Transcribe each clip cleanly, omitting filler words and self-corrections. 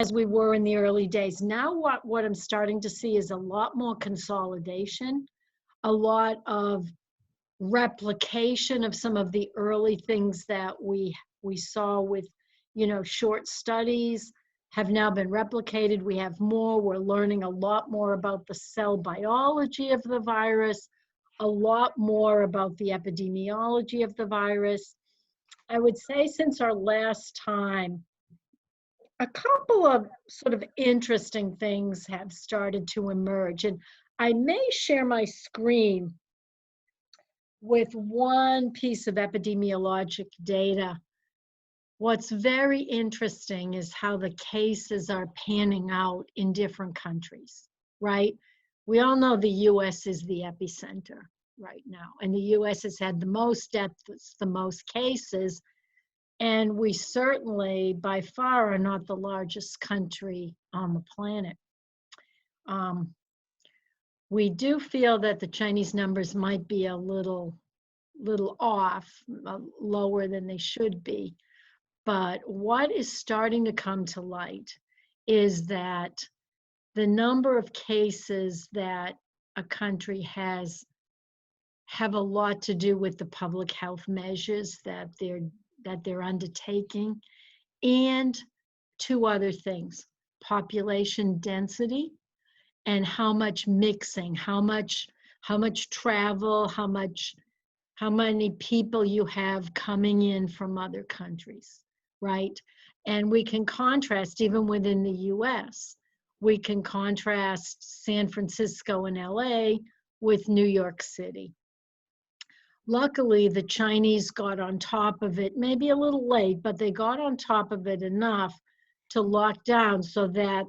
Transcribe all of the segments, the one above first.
as we were in the early days. Now what I'm starting to see is a lot more consolidation, a lot of replication of some of the early things that we saw with, short studies have now been replicated. We have more. We're learning a lot more about the cell biology of the virus, a lot more about the epidemiology of the virus. I would say since our last time, a couple of sort of interesting things have started to emerge. And I may share my screen with one piece of epidemiologic data. What's very interesting is how the cases are panning out in different countries, right? We all know the US is the epicenter right now, and the US has had the most deaths, the most cases, and we certainly, by far, are not the largest country on the planet. We do feel that the Chinese numbers might be a little off, lower than they should be. But what is starting to come to light is that the number of cases that a country has have a lot to do with the public health measures that they're undertaking, and two other things: population density and how much mixing, how much travel, how many people you have coming in from other countries, right? And we can contrast, even within the US, we can contrast San Francisco and LA with New York City. Luckily, the Chinese got on top of it, maybe a little late, but they got on top of it enough to lock down so that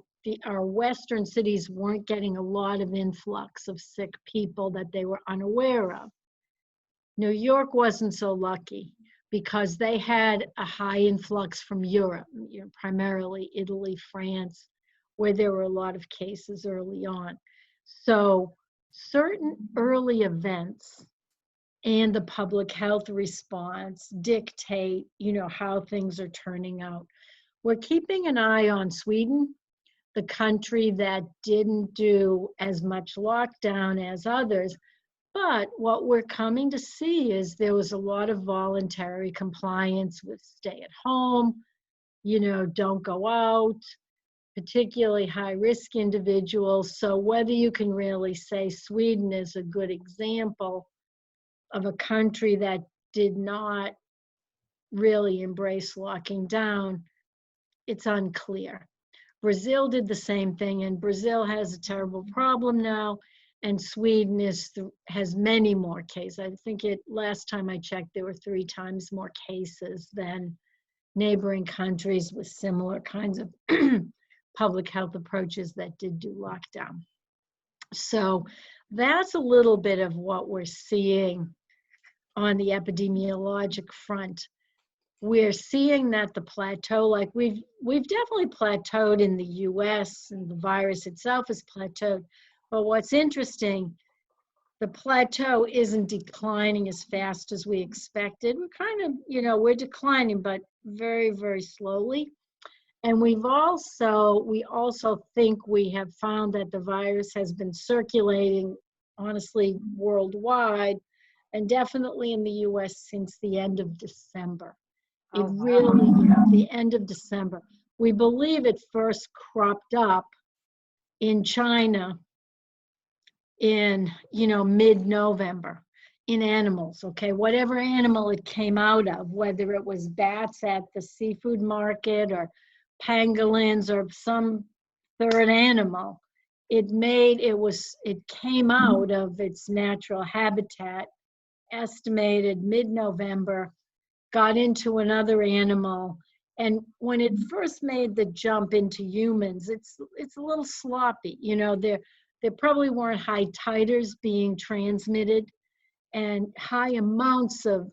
our Western cities weren't getting a lot of influx of sick people that they were unaware of. New York wasn't so lucky because they had a high influx from Europe, primarily Italy, France, where there were a lot of cases early on. So certain early events and the public health response dictate, how things are turning out. We're keeping an eye on Sweden, the country that didn't do as much lockdown as others. But what we're coming to see is there was a lot of voluntary compliance with stay at home, don't go out, particularly high-risk individuals. So whether you can really say Sweden is a good example of a country that did not really embrace locking down, it's unclear. Brazil did the same thing, and Brazil has a terrible problem now, and Sweden has many more cases. I think last time I checked, there were 3 times more cases than neighboring countries with similar kinds of public health approaches that did do lockdown. So that's a little bit of what we're seeing on the epidemiologic front. We're seeing that the plateau, like we've definitely plateaued in the US, and the virus itself has plateaued. But what's interesting, the plateau isn't declining as fast as we expected. We're kind of, we're declining, but very, very slowly. And we also think we have found that the virus has been circulating, honestly, worldwide, and definitely in the US since the end of December. It really, the end of December. We believe it first cropped up in China in, mid-November in animals, okay? Whatever animal it came out of, whether it was bats at the seafood market or pangolins or some third animal, it came out of its natural habitat, estimated mid-November, got into another animal, and when it first made the jump into humans, it's a little sloppy. There probably weren't high titers being transmitted and high amounts of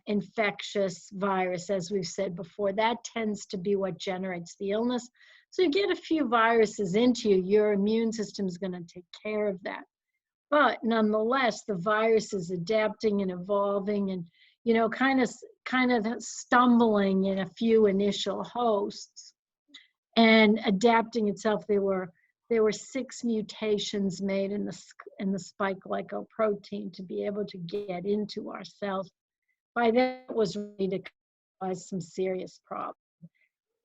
infectious virus, as we've said before. That tends to be what generates the illness. So you get a few viruses into you, your immune system is going to take care of that. But nonetheless, the virus is adapting and evolving and, kind of stumbling in a few initial hosts. and adapting itself. There were 6 mutations made in the spike glycoprotein to be able to get into our cells. By then, it was ready to cause some serious problems.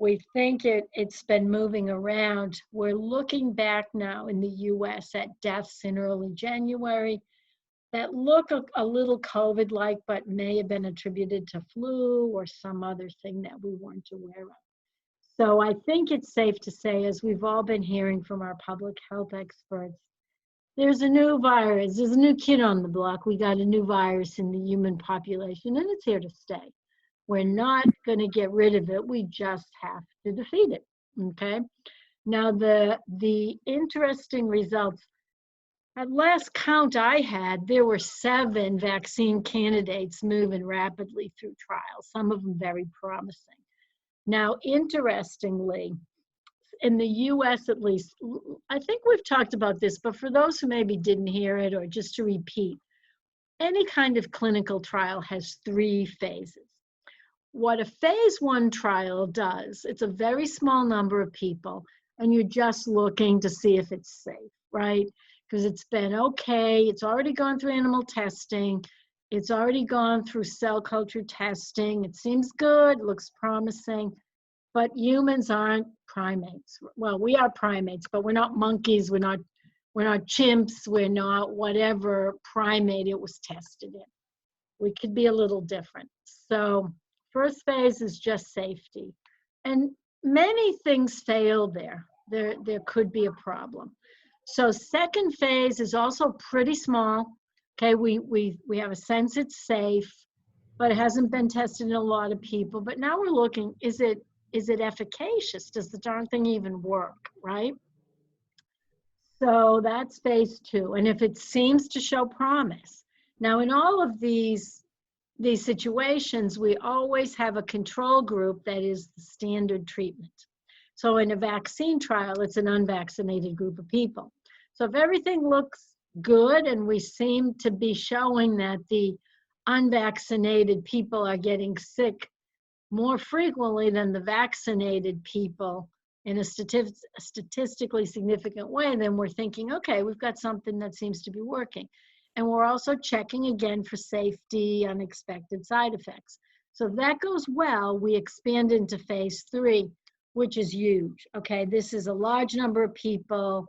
We think it's been moving around. We're looking back now in the US at deaths in early January that look a little COVID-like, but may have been attributed to flu or some other thing that we weren't aware of. So I think it's safe to say, as we've all been hearing from our public health experts, there's a new virus, there's a new kid on the block. We got a new virus in the human population, and it's here to stay. We're not going to get rid of it. We just have to defeat it, okay? Now, the interesting results, at last count I had, there were 7 vaccine candidates moving rapidly through trials, some of them very promising. Now, interestingly, in the US at least, I think we've talked about this, but for those who maybe didn't hear it, or just to repeat, any kind of clinical trial has 3 phases. What a phase 1 trial does, it's a very small number of people, and you're just looking to see if it's safe, right? Because it's been okay, it's already gone through animal testing, it's already gone through cell culture testing, it seems good, looks promising, but humans aren't primates. Well, we are primates, but we're not monkeys, we're not chimps, we're not whatever primate it was tested in. We could be a little different. So first phase is just safety. And many things fail there. There could be a problem. So second phase is also pretty small. Okay, we have a sense it's safe, but it hasn't been tested in a lot of people. But now we're looking, is it efficacious? Does the darn thing even work, right? So that's phase 2. And if it seems to show promise. Now in all of these situations, we always have a control group that is the standard treatment. So in a vaccine trial, it's an unvaccinated group of people. So if everything looks good and we seem to be showing that the unvaccinated people are getting sick more frequently than the vaccinated people in a statistically significant way, then we're thinking, okay, we've got something that seems to be working. And we're also checking again for safety, unexpected side effects. So if that goes well, we expand into phase 3, which is huge. Okay, this is a large number of people,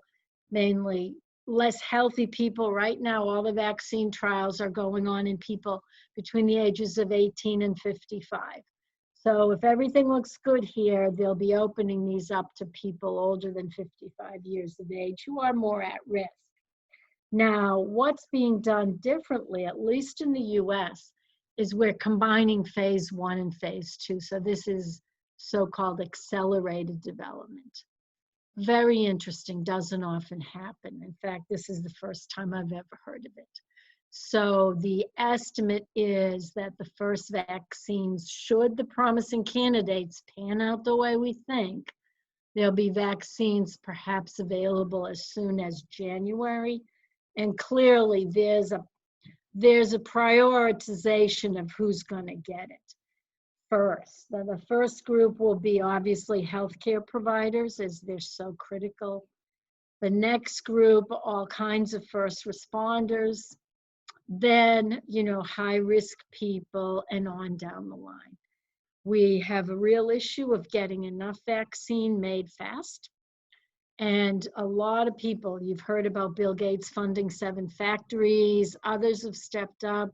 mainly less healthy people. Right now, all the vaccine trials are going on in people between the ages of 18 and 55. So if everything looks good here, they'll be opening these up to people older than 55 years of age who are more at risk. Now, what's being done differently, at least in the US, is we're combining phase 1 and phase 2. So this is so-called accelerated development. Very interesting, doesn't often happen. In fact, this is the first time I've ever heard of it. So the estimate is that the first vaccines, should the promising candidates pan out the way we think, there'll be vaccines perhaps available as soon as January. And clearly there's a prioritization of who's going to get it first. Now, the first group will be obviously healthcare providers, as they're so critical. The next group, all kinds of first responders. Then, high-risk people, and on down the line. We have a real issue of getting enough vaccine made fast. And a lot of people, you've heard about Bill Gates funding 7 factories, others have stepped up.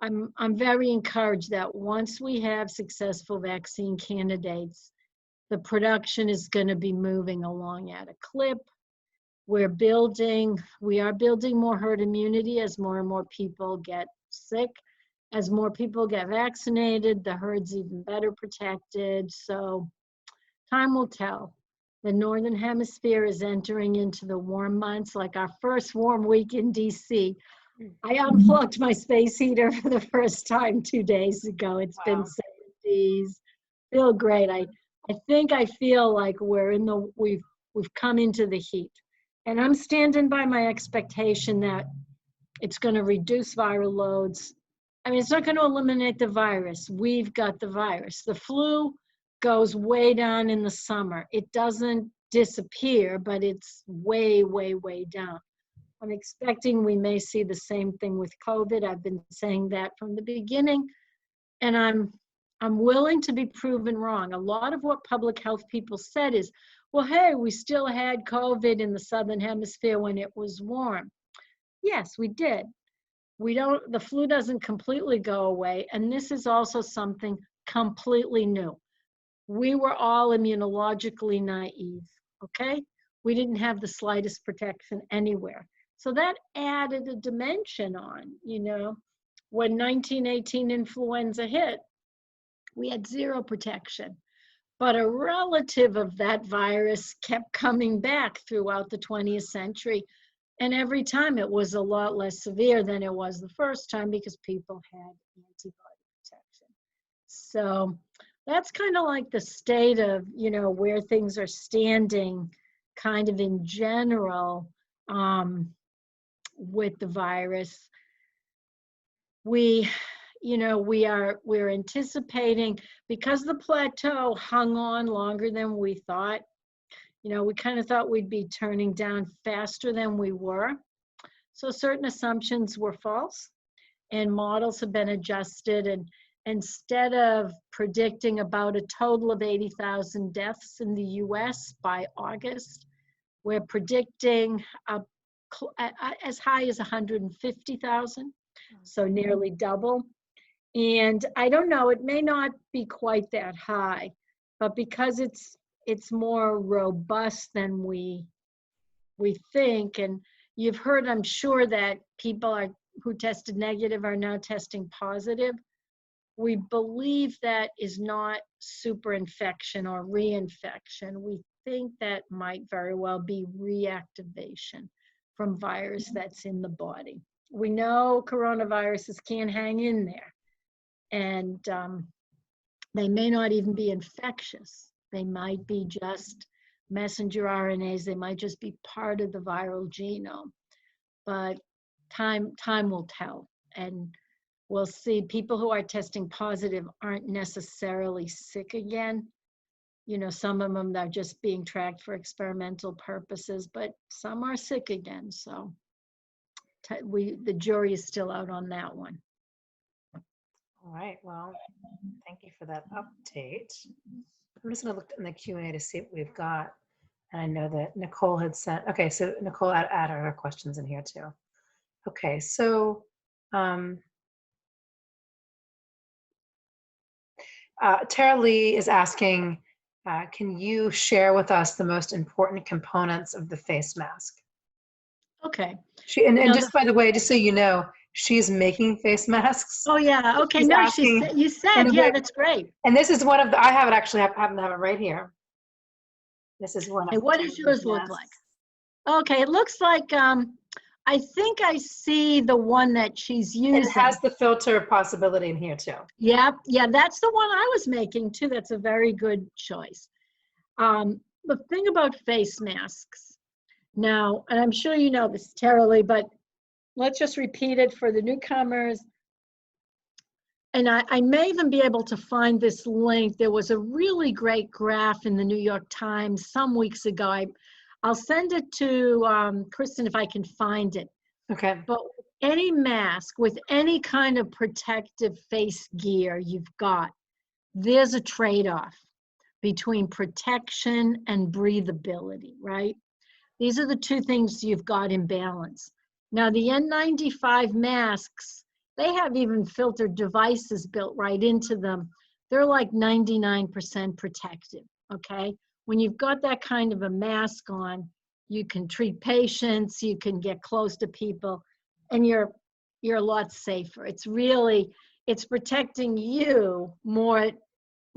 I'm very encouraged that once we have successful vaccine candidates, the production is going to be moving along at a clip. We are building more herd immunity as more and more people get sick. As more people get vaccinated, the herd's even better protected. So time will tell. The Northern Hemisphere is entering into the warm months, like our first warm week in DC. I unplugged my space heater for the first time 2 days ago. It's been 70s. Feel great. I think I feel like we've come into the heat. And I'm standing by my expectation that it's going to reduce viral loads. I mean, it's not going to eliminate the virus. We've got the virus. The flu, goes way down in the summer. It doesn't disappear, but it's way, way, way down. I'm expecting we may see the same thing with COVID. I've been saying that from the beginning, and I'm willing to be proven wrong. A lot of what public health people said is, well, hey, we still had COVID in the Southern Hemisphere when it was warm. Yes, we did. The flu doesn't completely go away, and this is also something completely new. We were all immunologically naive, okay? We didn't have the slightest protection anywhere. So that added a dimension on, when 1918 influenza hit, we had zero protection. But a relative of that virus kept coming back throughout the 20th century. And every time it was a lot less severe than it was the first time because people had antibody protection. So that's kind of like the state of, where things are standing kind of in general with the virus. We're anticipating, because the plateau hung on longer than we thought, we kind of thought we'd be turning down faster than we were. So certain assumptions were false, and models have been adjusted. And instead of predicting about a total of 80,000 deaths in the US by August, we're predicting as high as 150,000, so nearly double. And I don't know, it may not be quite that high, but because it's more robust than we think, and you've heard, I'm sure, that people who tested negative are now testing positive. We believe that is not super infection or reinfection. We think that might very well be reactivation from virus that's in the body. We know coronaviruses can hang in there, and they may not even be infectious. They might be just messenger RNAs. They might just be part of the viral genome. But time will tell, and we'll see. People who are testing positive aren't necessarily sick again. Some of them are just being tracked for experimental purposes, but some are sick again. So the jury is still out on that one. All right, well, thank you for that update. I'm just going to look in the Q&A to see what we've got. And I know that Nicole had sent, okay, so Nicole added her questions in here too. Okay, so Tara Lee is asking, can you share with us the most important components of the face mask? Okay. And just by the way, just so you know, she's making face masks. Oh yeah, okay. She's No, asking, you said, yeah, that's great. And this is one of the, I have it actually, I happen to have it right here. This is one of And what does yours look like? Okay, it looks like, I think I see the one that she's using. It has the filter possibility in here too. Yep, yeah, that's the one I was making too. That's a very good choice. The thing about face masks now, and I'm sure you know this, Tara Lee, but let's just repeat it for the newcomers. And I may even be able to find this link. There was a really great graph in the New York Times some weeks ago. I'll send it to Kristen if I can find it. Okay. But any mask with any kind of protective face gear you've got, there's a trade-off between protection and breathability, right? These are the two things you've got in balance. Now, the N95 masks, they have even filtered devices built right into them. They're like 99% protective, okay? When you've got that kind of a mask on, you can treat patients, you can get close to people, and you're a lot safer. It's protecting you more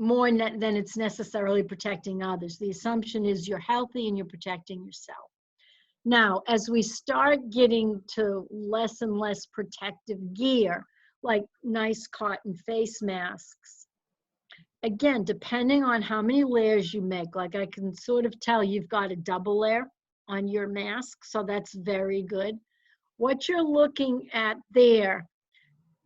than it's necessarily protecting others. The assumption is you're healthy and you're protecting yourself. Now, as we start getting to less and less protective gear, like nice cotton face masks, again, depending on how many layers you make, like I can sort of tell you've got a double layer on your mask, so that's very good. What you're looking at there,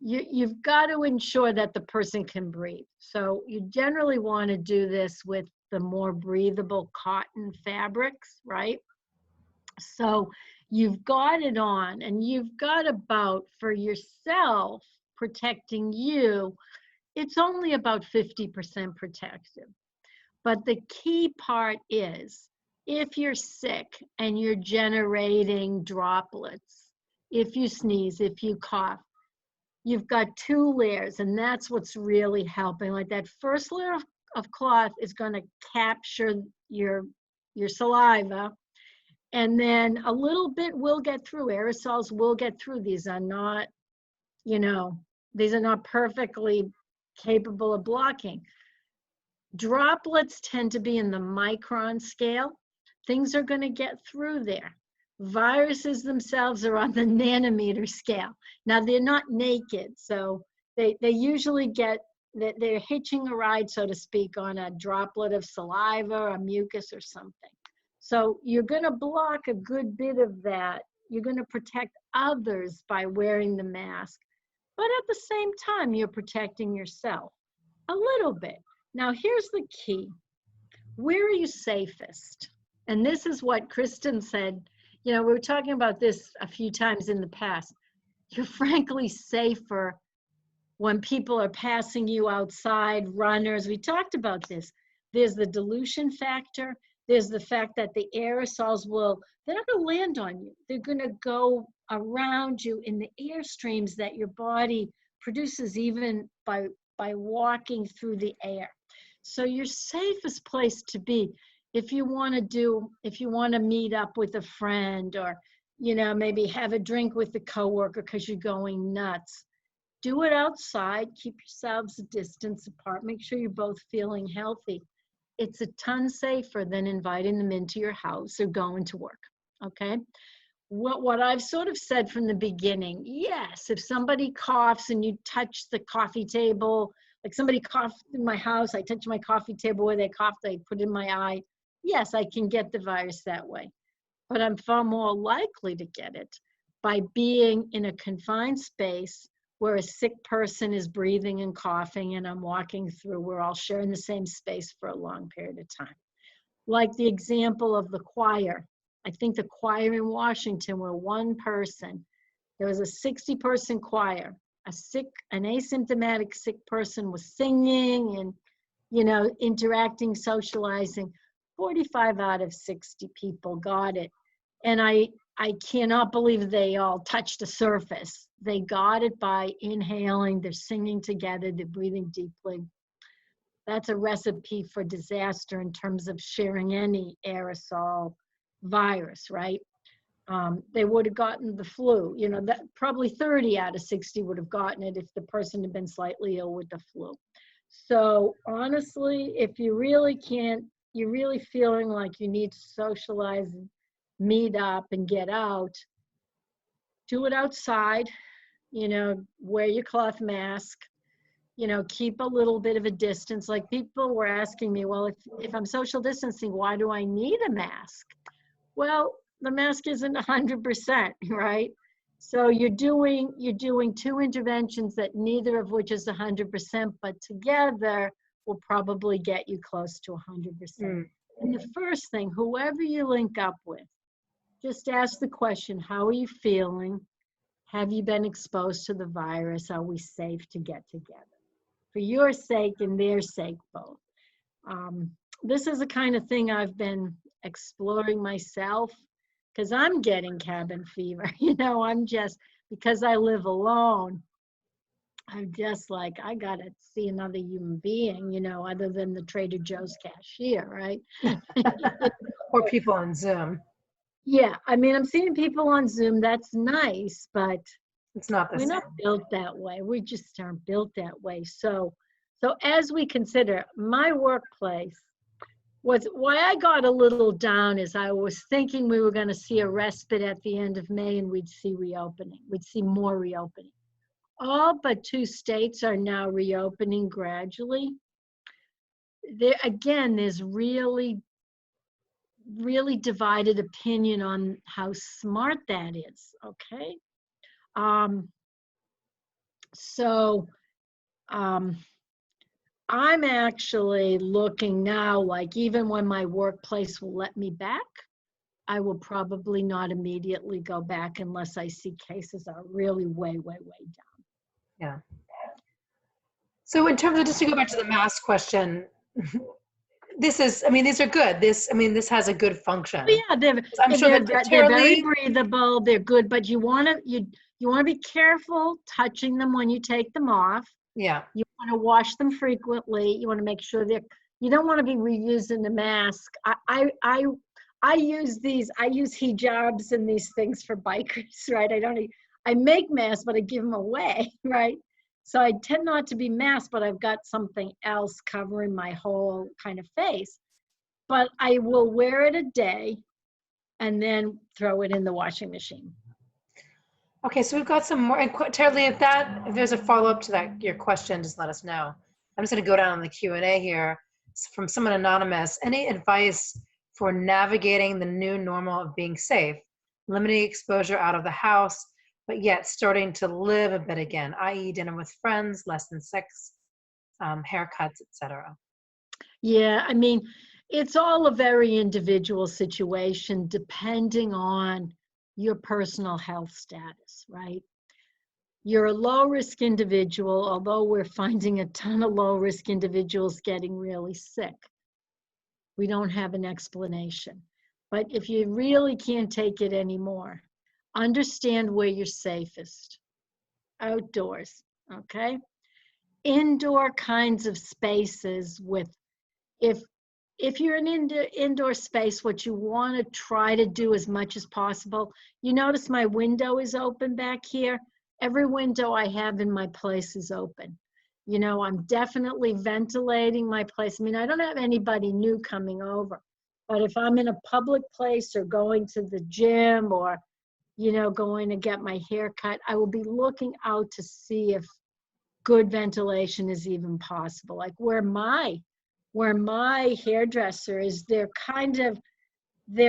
you've got to ensure that the person can breathe. So you generally want to do this with the more breathable cotton fabrics, right? So you've got it on, and you've got about, for yourself, protecting you, it's only about 50% protective. But the key part is, if you're sick and you're generating droplets, if you sneeze, if you cough, you've got 2 layers, and that's what's really helping. Like that first layer of cloth is going to capture your saliva, and then a little bit will get through. Aerosols will get through. These are not, these are not perfectly capable of blocking. Droplets tend to be in the micron scale. Things are going to get through there. Viruses themselves are on the nanometer scale. Now, they're not naked, so they usually they're hitching a ride, so to speak, on a droplet of saliva or mucus or something. So you're going to block a good bit of that. You're going to protect others by wearing the mask, but at the same time, you're protecting yourself a little bit. Now, here's the key. Where are you safest? And this is what Kristen said. We were talking about this a few times in the past. You're frankly safer when people are passing you outside, runners. We talked about this. There's the dilution factor. There's the fact that the aerosols they're not going to land on you. They're going to go around you in the air streams that your body produces even by walking through the air. So your safest place to be, if you want to meet up with a friend, or, maybe have a drink with a coworker because you're going nuts, do it outside. Keep yourselves a distance apart. Make sure you're both feeling healthy. It's a ton safer than inviting them into your house or going to work, okay? What I've sort of said from the beginning, yes, if somebody coughs and you touch the coffee table, like somebody coughed in my house, I touch my coffee table where they coughed, they put in my eye, yes, I can get the virus that way. But I'm far more likely to get it by being in a confined space where a sick person is breathing and coughing, and I'm walking through, we're all sharing the same space for a long period of time. Like the example of the choir. I think the choir in Washington were one person. There was a 60-person choir. An asymptomatic sick person was singing and, interacting, socializing. 45 out of 60 people got it. And I cannot believe they all touched the surface. They got it by inhaling, they're singing together, they're breathing deeply. That's a recipe for disaster in terms of sharing any aerosol virus, right? They would have gotten the flu. That probably 30 out of 60 would have gotten it if the person had been slightly ill with the flu. So honestly, if you really you're really feeling like you need to socialize, meet up and get out, do it outside, wear your cloth mask, keep a little bit of a distance. Like people were asking me, well, if I'm social distancing, why do I need a mask? Well, the mask isn't 100%, right? So you're doing 2 interventions that neither of which is 100%, but together will probably get you close to 100%. And the first thing, whoever you link up with, just ask the question, how are you feeling? Have you been exposed to the virus? Are we safe to get together? For your sake and their sake both. This is the kind of thing I've been exploring myself, because I'm getting cabin fever. I'm just, because I live alone, I'm just like, I gotta see another human being, other than the Trader Joe's cashier, right? Or people on Zoom. Yeah, I mean, I'm seeing people on Zoom, that's nice, but it's not the same. We're not built that way. We just aren't built that way. So as we consider my workplace, why I got a little down is I was thinking we were going to see a respite at the end of May and we'd see reopening. We'd see more reopening. All but 2 states are now reopening gradually. There's really, really divided opinion on how smart that is, okay? So I'm actually looking now, like even when my workplace will let me back, I will probably not immediately go back unless I see cases are really way, way, way down. Yeah. So in terms of, just to go back to the mask question, this is, I mean, these are good. This, I mean, this has a good function. But yeah, I'm sure that they're very Lee, breathable. They're good, but you want to you want to be careful touching them when you take them off. yeah, You want to wash them frequently. You want to make sure they're. You don't want to be reusing the mask. I use these. I use hijabs and these things for bikers, right? I make masks, but I give them away, right? So I tend not to be masked, but I've got something else covering my whole kind of face. But I will wear it a day and then throw it in the washing machine. okay, so we've got some more, and Lee, if there's a follow-up to that, your question, just let us know. I'm just gonna go down on the Q&A here. It's from someone anonymous. Any advice for navigating the new normal of being safe, limiting exposure out of the house, but yet starting to live a bit again, i.e. dinner with friends, less than sex, haircuts, etc.? Yeah, I mean, it's all a very individual situation depending on your personal health status, right? You're a low risk individual, although we're finding a ton of low risk individuals getting really sick. We don't have an explanation. But if you really can't take it anymore, understand where you're safest. Outdoors, okay? Indoor kinds of spaces with, if you're in indoor space, what you want to try to do as much as possible, you notice my window is open back here. Every window I have in my place is open. You know, I'm definitely ventilating my place. I mean, I don't have anybody new coming over, but if I'm in a public place or going to the gym or, you know, going to get my hair cut, I will be looking out to see if good ventilation is even possible. Like where my hairdresser is, they're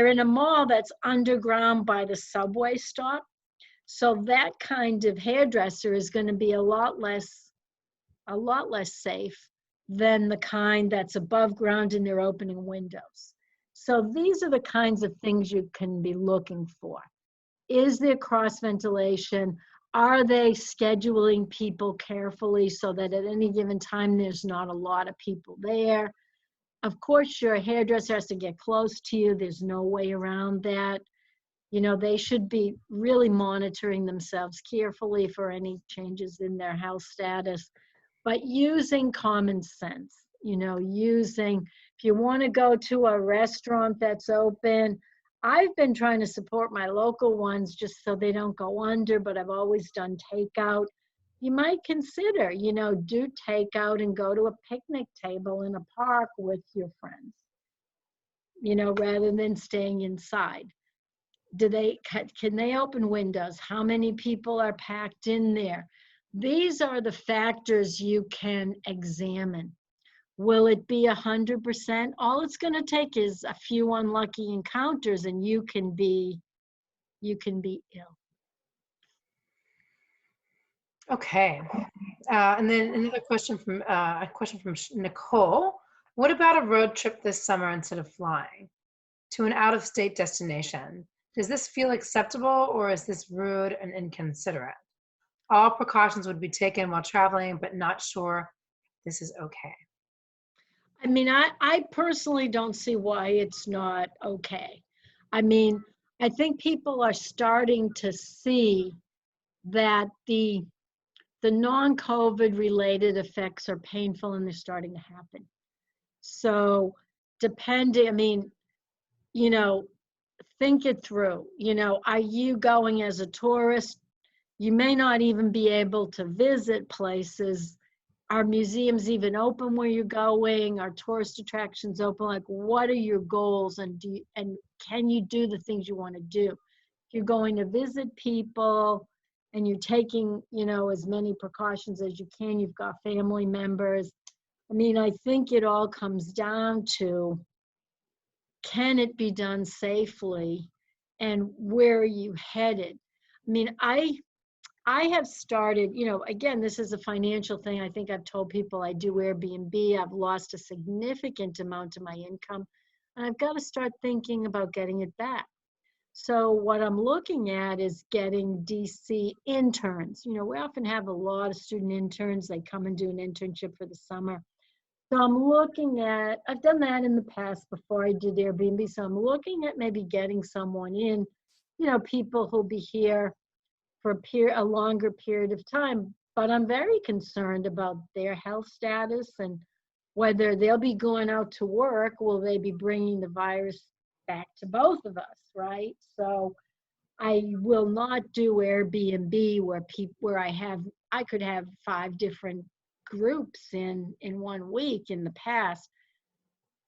in a mall that's underground by the subway stop. So that kind of hairdresser is going to be a lot less safe than the kind that's above ground and they're opening windows. So these are the kinds of things you can be looking for. Is there cross ventilation? Are they scheduling people carefully so that at any given time there's not a lot of people there? Of course, your hairdresser has to get close to you. There's no way around that. You know, they should be really monitoring themselves carefully for any changes in their health status, but using common sense, you know, if you want to go to a restaurant that's open, I've been trying to support my local ones just so they don't go under, but I've always done takeout. You might consider, you know, do takeout and go to a picnic table in a park with your friends, you know, rather than staying inside. Can they open windows? How many people are packed in there? These are the factors you can examine. Will it be 100%? All it's going to take is a few unlucky encounters and you can be ill. Okay. And then another question from Nicole. What about a road trip this summer instead of flying to an out-of-state destination? Does this feel acceptable or is this rude and inconsiderate? All precautions would be taken while traveling, but not sure this is okay. I mean, I personally don't see why it's not okay. I mean, I think people are starting to see that the non-COVID related effects are painful and they're starting to happen. So I mean, you know, think it through. You know, are you going as a tourist? You may not even be able to visit places. Are museums even open where you're going? Are tourist attractions open? Like, what are your goals? And can you do the things you want to do? If you're going to visit people and you're taking, you know, as many precautions as you can, you've got family members. I mean, I think it all comes down to, can it be done safely and where are you headed? I mean, I have started, again, this is a financial thing. I think I've told people I do Airbnb. I've lost a significant amount of my income, and I've got to start thinking about getting it back. So what I'm looking at is getting DC interns. We often have a lot of student interns. They come and do an internship for the summer. So I've done that in the past before I did Airbnb. So I'm looking at maybe getting someone in, people who'll be here for a longer period of time. But I'm very concerned about their health status and whether they'll be going out to work. Will they be bringing the virus back to both of us, right? So I will not do Airbnb where I could have 5 different groups in 1 week. In the past,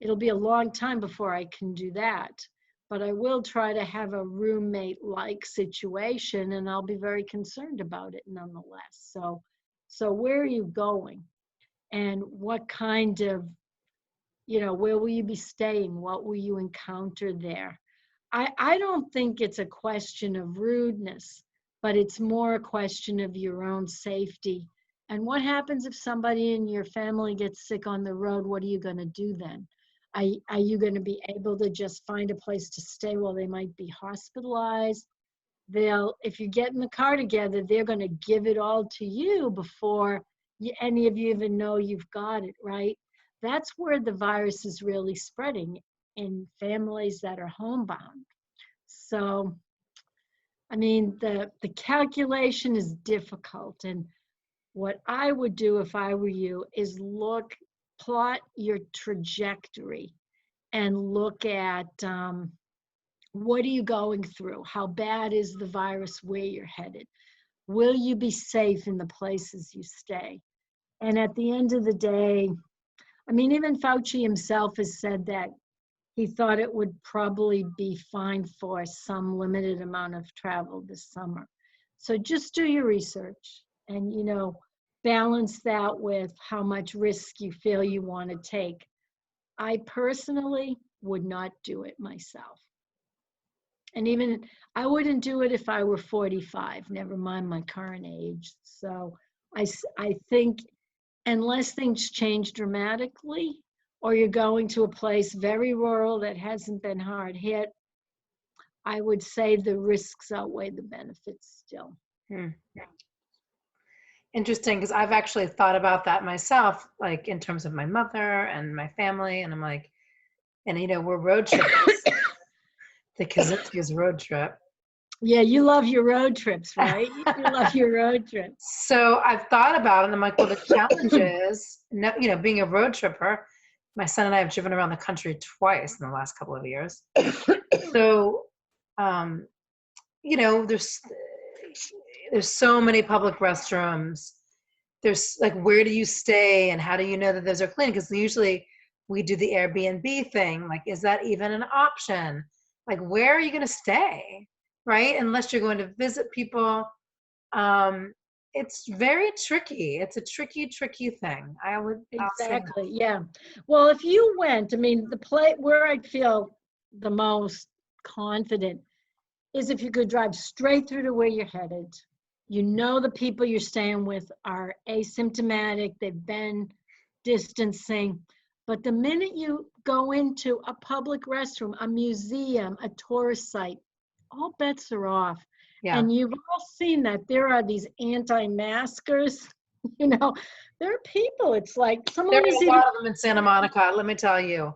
it'll be a long time before I can do that. But I will try to have a roommate-like situation, and I'll be very concerned about it nonetheless. So where are you going? And what kind of, where will you be staying? What will you encounter there? I don't think it's a question of rudeness, but it's more a question of your own safety. And what happens if somebody in your family gets sick on the road? What are you going to do then? Are you going to be able to just find a place to stay while they might be hospitalized? If you get in the car together, they're going to give it all to you before any of you even know you've got it, right? That's where the virus is really spreading, in families that are homebound. So, I mean, the calculation is difficult. And what I would do if I were you is plot your trajectory and look at what are you going through? How bad is the virus where you're headed? Will you be safe in the places you stay? And at the end of the day, I mean, even Fauci himself has said that he thought it would probably be fine for some limited amount of travel this summer. So just do your research and, balance that with how much risk you feel you want to take. I personally would not do it myself. And even I wouldn't do it if I were 45, never mind my current age. So I think unless things change dramatically, or you're going to a place very rural that hasn't been hard hit, I would say the risks outweigh the benefits still. Interesting, because I've actually thought about that myself, like in terms of my mother and my family, and I'm like, and we're road trippers. The Kaczynski's road trip. Yeah, you love your road trips, right? You love your road trips. So I've thought about it, and I'm like, well, the challenge is, being a road tripper. My son and I have driven around the country twice in the last couple of years. So, there's so many public restrooms. There's like, where do you stay and how do you know that those are clean? Because usually we do the Airbnb thing. Like, is that even an option? Like, where are you going to stay? Right? Unless you're going to visit people. It's very tricky. It's a tricky thing. Exactly. Yeah. Well, if you went, I mean, the place where I'd feel the most confident is if you could drive straight through to where you're headed. The people you're staying with are asymptomatic. They've been distancing. But the minute you go into a public restroom, a museum, a tourist site, all bets are off. Yeah. And you've all seen that there are these anti-maskers. There are people. It's like someone. There are a lot of them in Santa Monica. Let me tell you.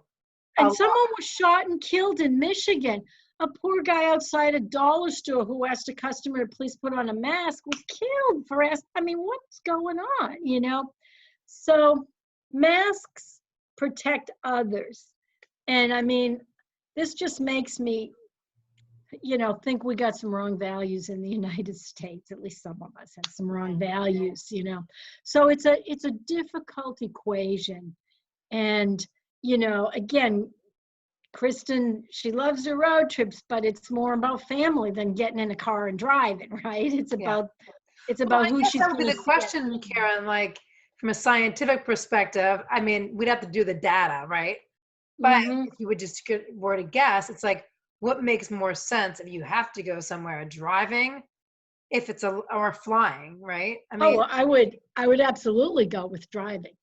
And someone was shot and killed in Michigan. A poor guy outside a dollar store who asked a customer to please put on a mask was killed for asking. I mean, what's going on? So masks protect others, and I mean, this just makes me think we got some wrong values in the United States. At least some of us have some wrong values, So it's a difficult equation. And, again, Kristen, she loves her road trips, but it's more about family than getting in a car and driving, right? It's about who she's going to the question, Karen, like from a scientific perspective, I mean, we'd have to do the data, right? But if you were to guess, it's like, what makes more sense if you have to go somewhere? Driving if it's or flying, right? I Oh, mean, well, I would absolutely go with driving,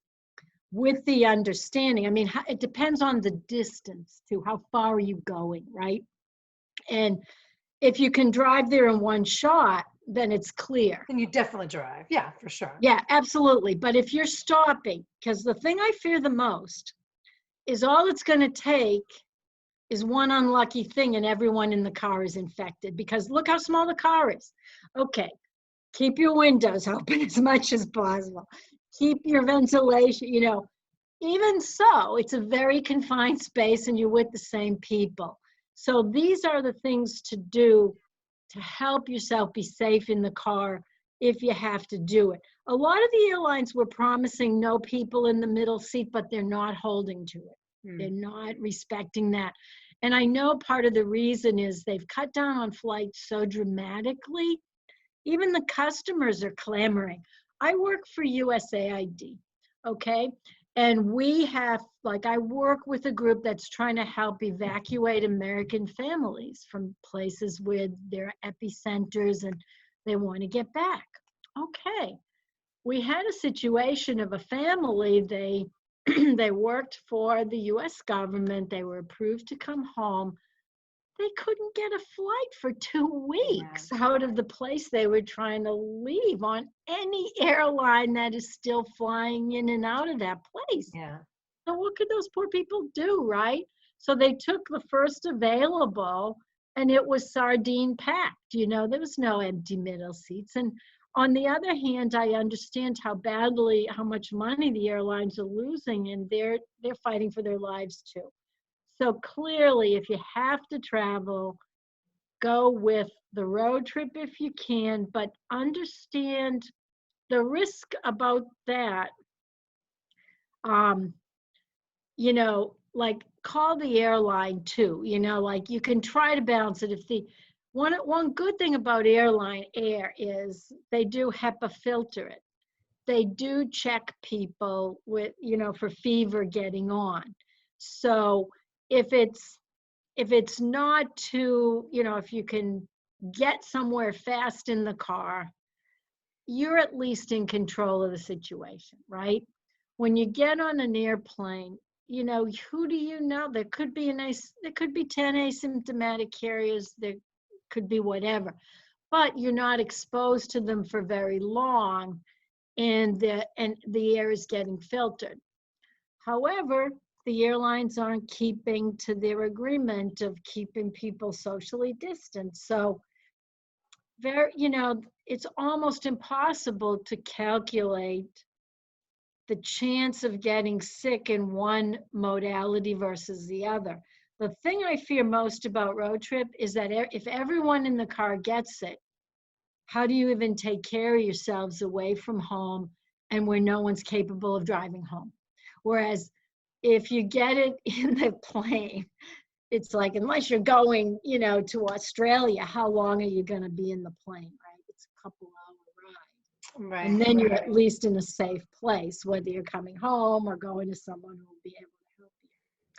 with the understanding. I mean, it depends on the distance too. How far are you going, right? And if you can drive there in one shot, then it's clear. then you definitely drive. Yeah, for sure. Yeah, absolutely. But if you're stopping, because the thing I fear the most is all it's going to take is one unlucky thing and everyone in the car is infected, because look how small the car is. Okay, keep your windows open as much as possible. Keep your ventilation, even so, it's a very confined space and you're with the same people. So these are the things to do to help yourself be safe in the car if you have to do it. A lot of the airlines were promising no people in the middle seat, but they're not holding to it. They're not respecting that. And I know part of the reason is they've cut down on flights so dramatically. Even the customers are clamoring. I work for USAID, okay? And we have, I work with a group that's trying to help evacuate American families from places where there are epicenters and they want to get back. Okay. We had a situation of a family, they they worked for the US government, they were approved to come home. They couldn't get a flight for 2 weeks out of the place they were trying to leave on any airline that is still flying in and out of that place. Yeah. So what could those poor people do, right? So they took the first available and it was sardine packed, there was no empty middle seats. And on the other hand, I understand how much money the airlines are losing, and they're fighting for their lives too. So clearly, if you have to travel, go with the road trip if you can, but understand the risk about that. Call the airline too, you can try to balance it. If one good thing about airline air is they do HEPA filter it. They do check people with, for fever getting on. So if it's not too, if you can get somewhere fast in the car, you're at least in control of the situation, right? When you get on an airplane, who do you know? There could be 10 asymptomatic carriers, there could be whatever, but you're not exposed to them for very long, and the air is getting filtered. However, the airlines aren't keeping to their agreement of keeping people socially distant. So it's almost impossible to calculate the chance of getting sick in one modality versus the other. The thing I fear most about road trip is that if everyone in the car gets it, how do you even take care of yourselves away from home and where no one's capable of driving home? Whereas if you get it in the plane, it's like, unless you're going, to Australia, how long are you going to be in the plane, right? It's a couple-hour ride. Right. And then you're at least in a safe place, whether you're coming home or going to someone who will be able to help you.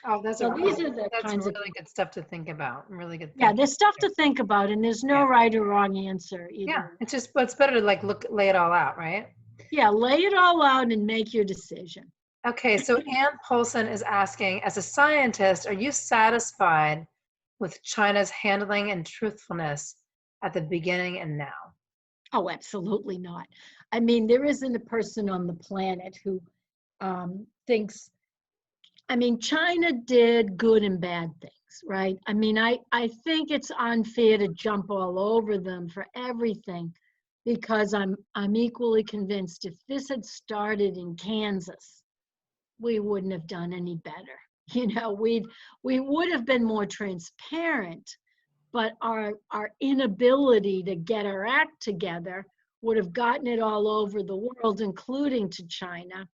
Oh, that's really good stuff to think about. Really good. Yeah, there's stuff to think about, and there's no right or wrong answer either. Yeah, it's better to lay it all out, right? Yeah, lay it all out and make your decision. Okay, so Ann Polson is asking, as a scientist, are you satisfied with China's handling and truthfulness at the beginning and now? Oh, absolutely not. I mean, there isn't a person on the planet who thinks, China did good and bad things, right? I think it's unfair to jump all over them for everything, because I'm equally convinced if this had started in Kansas, we wouldn't have done any better. We would have been more transparent, but our inability to get our act together would have gotten it all over the world, including to China.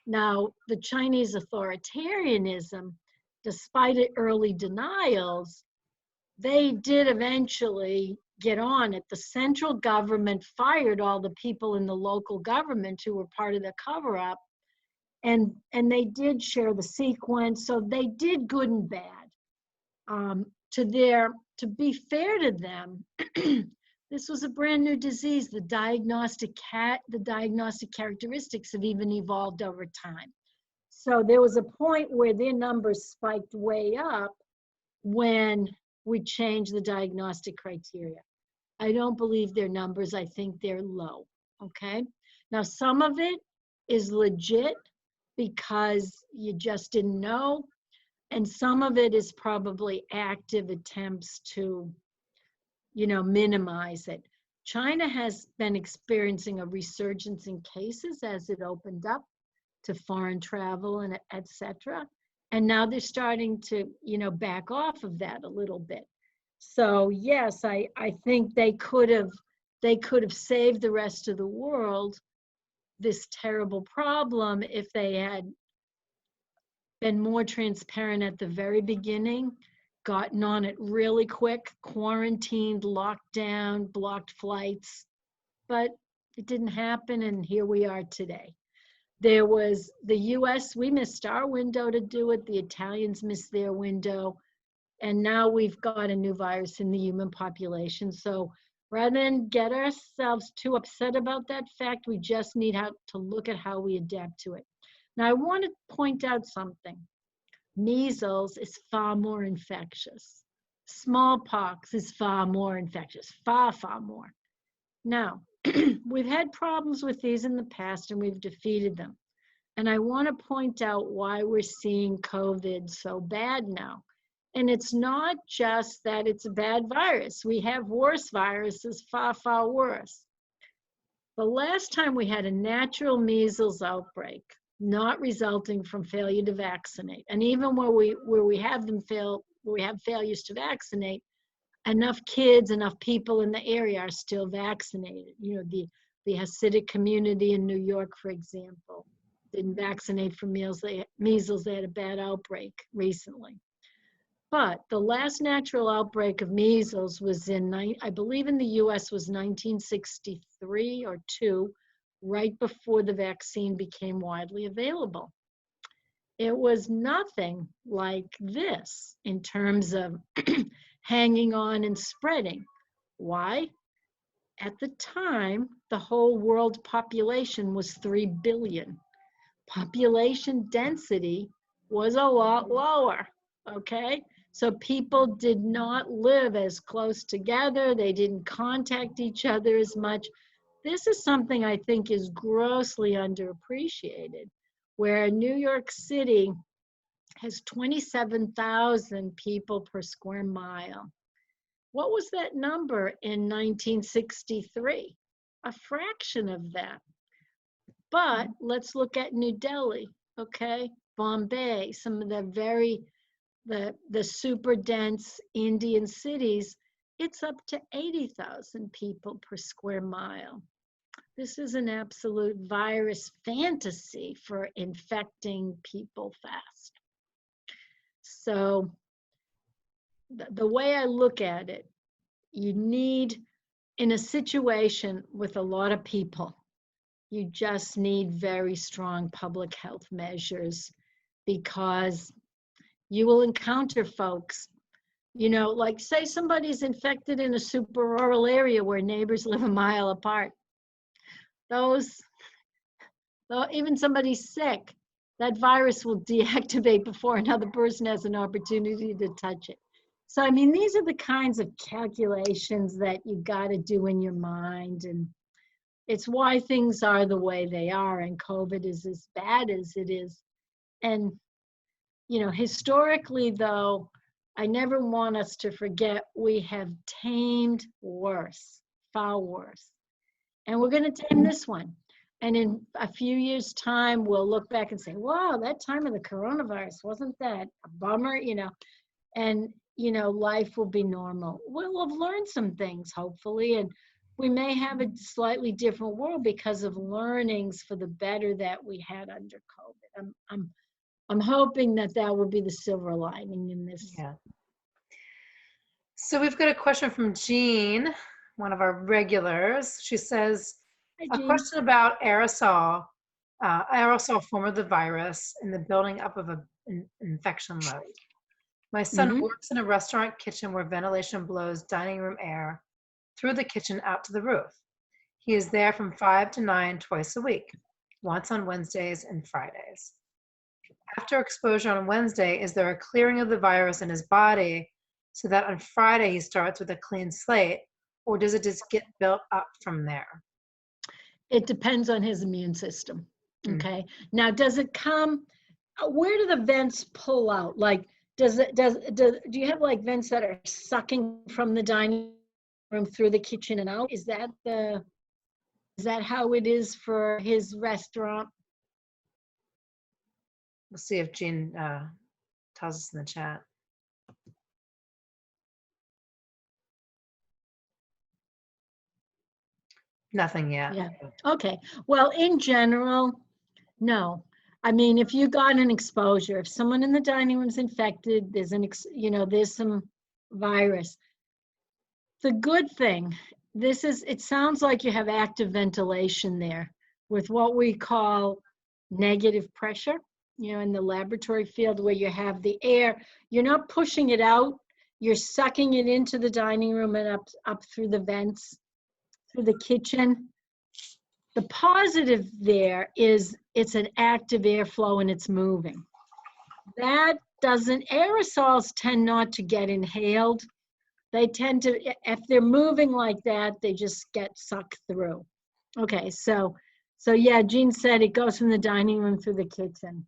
Now, the Chinese authoritarianism, despite early denials, they did eventually get on it. The central government fired all the people in the local government who were part of the cover-up, and they did share the sequence, so they did good and bad. To be fair to them, This was a brand new disease. The diagnostic characteristics have even evolved over time. So there was a point where their numbers spiked way up when we changed the diagnostic criteria. I don't believe their numbers. I think they're low, okay? Now, some of it is legit because you just didn't know, and some of it is probably active attempts to, minimize it. China has been experiencing a resurgence in cases as it opened up to foreign travel and et cetera. And now they're starting to, back off of that a little bit. So yes, I think they could have saved the rest of the world this terrible problem if they had been more transparent at the very beginning, gotten on it really quick, quarantined, locked down, blocked flights. But it didn't happen, and here we are today. There was the US, we missed our window to do it, the Italians missed their window, and now we've got a new virus in the human population. So rather than get ourselves too upset about that fact, we just need to look at how we adapt to it. Now, I want to point out something. Measles is far more infectious. Smallpox is far more infectious, far, far more. Now, we've had problems with these in the past and we've defeated them. And I want to point out why we're seeing COVID so bad now. And it's not just that it's a bad virus. We have worse viruses, far, far worse. The last time we had a natural measles outbreak, not resulting from failure to vaccinate, and even where we have failures to vaccinate, enough kids, enough people in the area are still vaccinated. The Hasidic community in New York, for example, didn't vaccinate for measles. They had a bad outbreak recently. But the last natural outbreak of measles was I believe in the US was 1963 or 2, right before the vaccine became widely available. It was nothing like this in terms of hanging on and spreading. Why? At the time, the whole world population was 3 billion. Population density was a lot lower, okay? So people did not live as close together. They didn't contact each other as much. This is something I think is grossly underappreciated, where New York City has 27,000 people per square mile. What was that number in 1963? A fraction of that. But let's look at New Delhi, okay? Bombay, some of the super dense Indian cities, it's up to 80,000 people per square mile. This is an absolute virus fantasy for infecting people fast. So the way I look at it, you need, in a situation with a lot of people, you just need very strong public health measures, because you will encounter folks, like say somebody's infected in a super rural area where neighbors live a mile apart. Even somebody's sick, that virus will deactivate before another person has an opportunity to touch it. So, I mean, these are the kinds of calculations that you got to do in your mind. And it's why things are the way they are. And COVID is as bad as it is. And, historically, though, I never want us to forget we have tamed worse, far worse. And we're going to tame this one. And in a few years' time, we'll look back and say, wow, that time of the coronavirus, wasn't that a bummer, And, life will be normal. We'll have learned some things, hopefully, and we may have a slightly different world because of learnings for the better that we had under COVID. I'm hoping that will be the silver lining in this. Yeah. So we've got a question from Jean, one of our regulars. She says, a question about aerosol form of the virus and the building up of an infection load. My son works in a restaurant kitchen where ventilation blows dining room air through the kitchen out to the roof. He is there from 5 to 9 twice a week, once on Wednesdays and Fridays. After exposure on Wednesday, is there a clearing of the virus in his body so that on Friday he starts with a clean slate, or does it just get built up from there? It depends on his immune system. Okay. Now, does it come? Where do the vents pull out? Like, do you have like vents that are sucking from the dining room through the kitchen and out? Is that how it is for his restaurant? We'll see if Jean tells us in the chat. Nothing yet. Yeah. Okay. Well, in general, no. I mean, if you got an exposure, if someone in the dining room's infected, there's there's some virus. The good thing, it sounds like you have active ventilation there with what we call negative pressure, in the laboratory field where you have the air, you're not pushing it out, you're sucking it into the dining room and up through the vents, through the kitchen. The positive there is it's an active airflow and it's moving. Aerosols tend not to get inhaled. They tend to, if they're moving like that, they just get sucked through. Okay, so yeah, Jean said it goes from the dining room through the kitchen.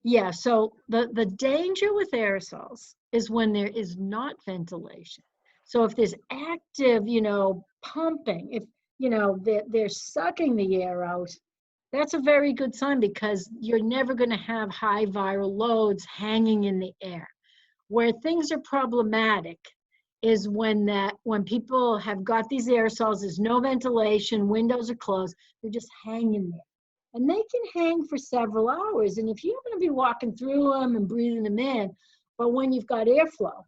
Yeah, so the danger with aerosols is when there is not ventilation. So if there's active, pumping, if, they're sucking the air out, that's a very good sign because you're never going to have high viral loads hanging in the air. Where things are problematic is when people have got these aerosols, there's no ventilation, windows are closed, they're just hanging there. And they can hang for several hours. And if you happen to be walking through them and breathing them in, but when you've got airflow,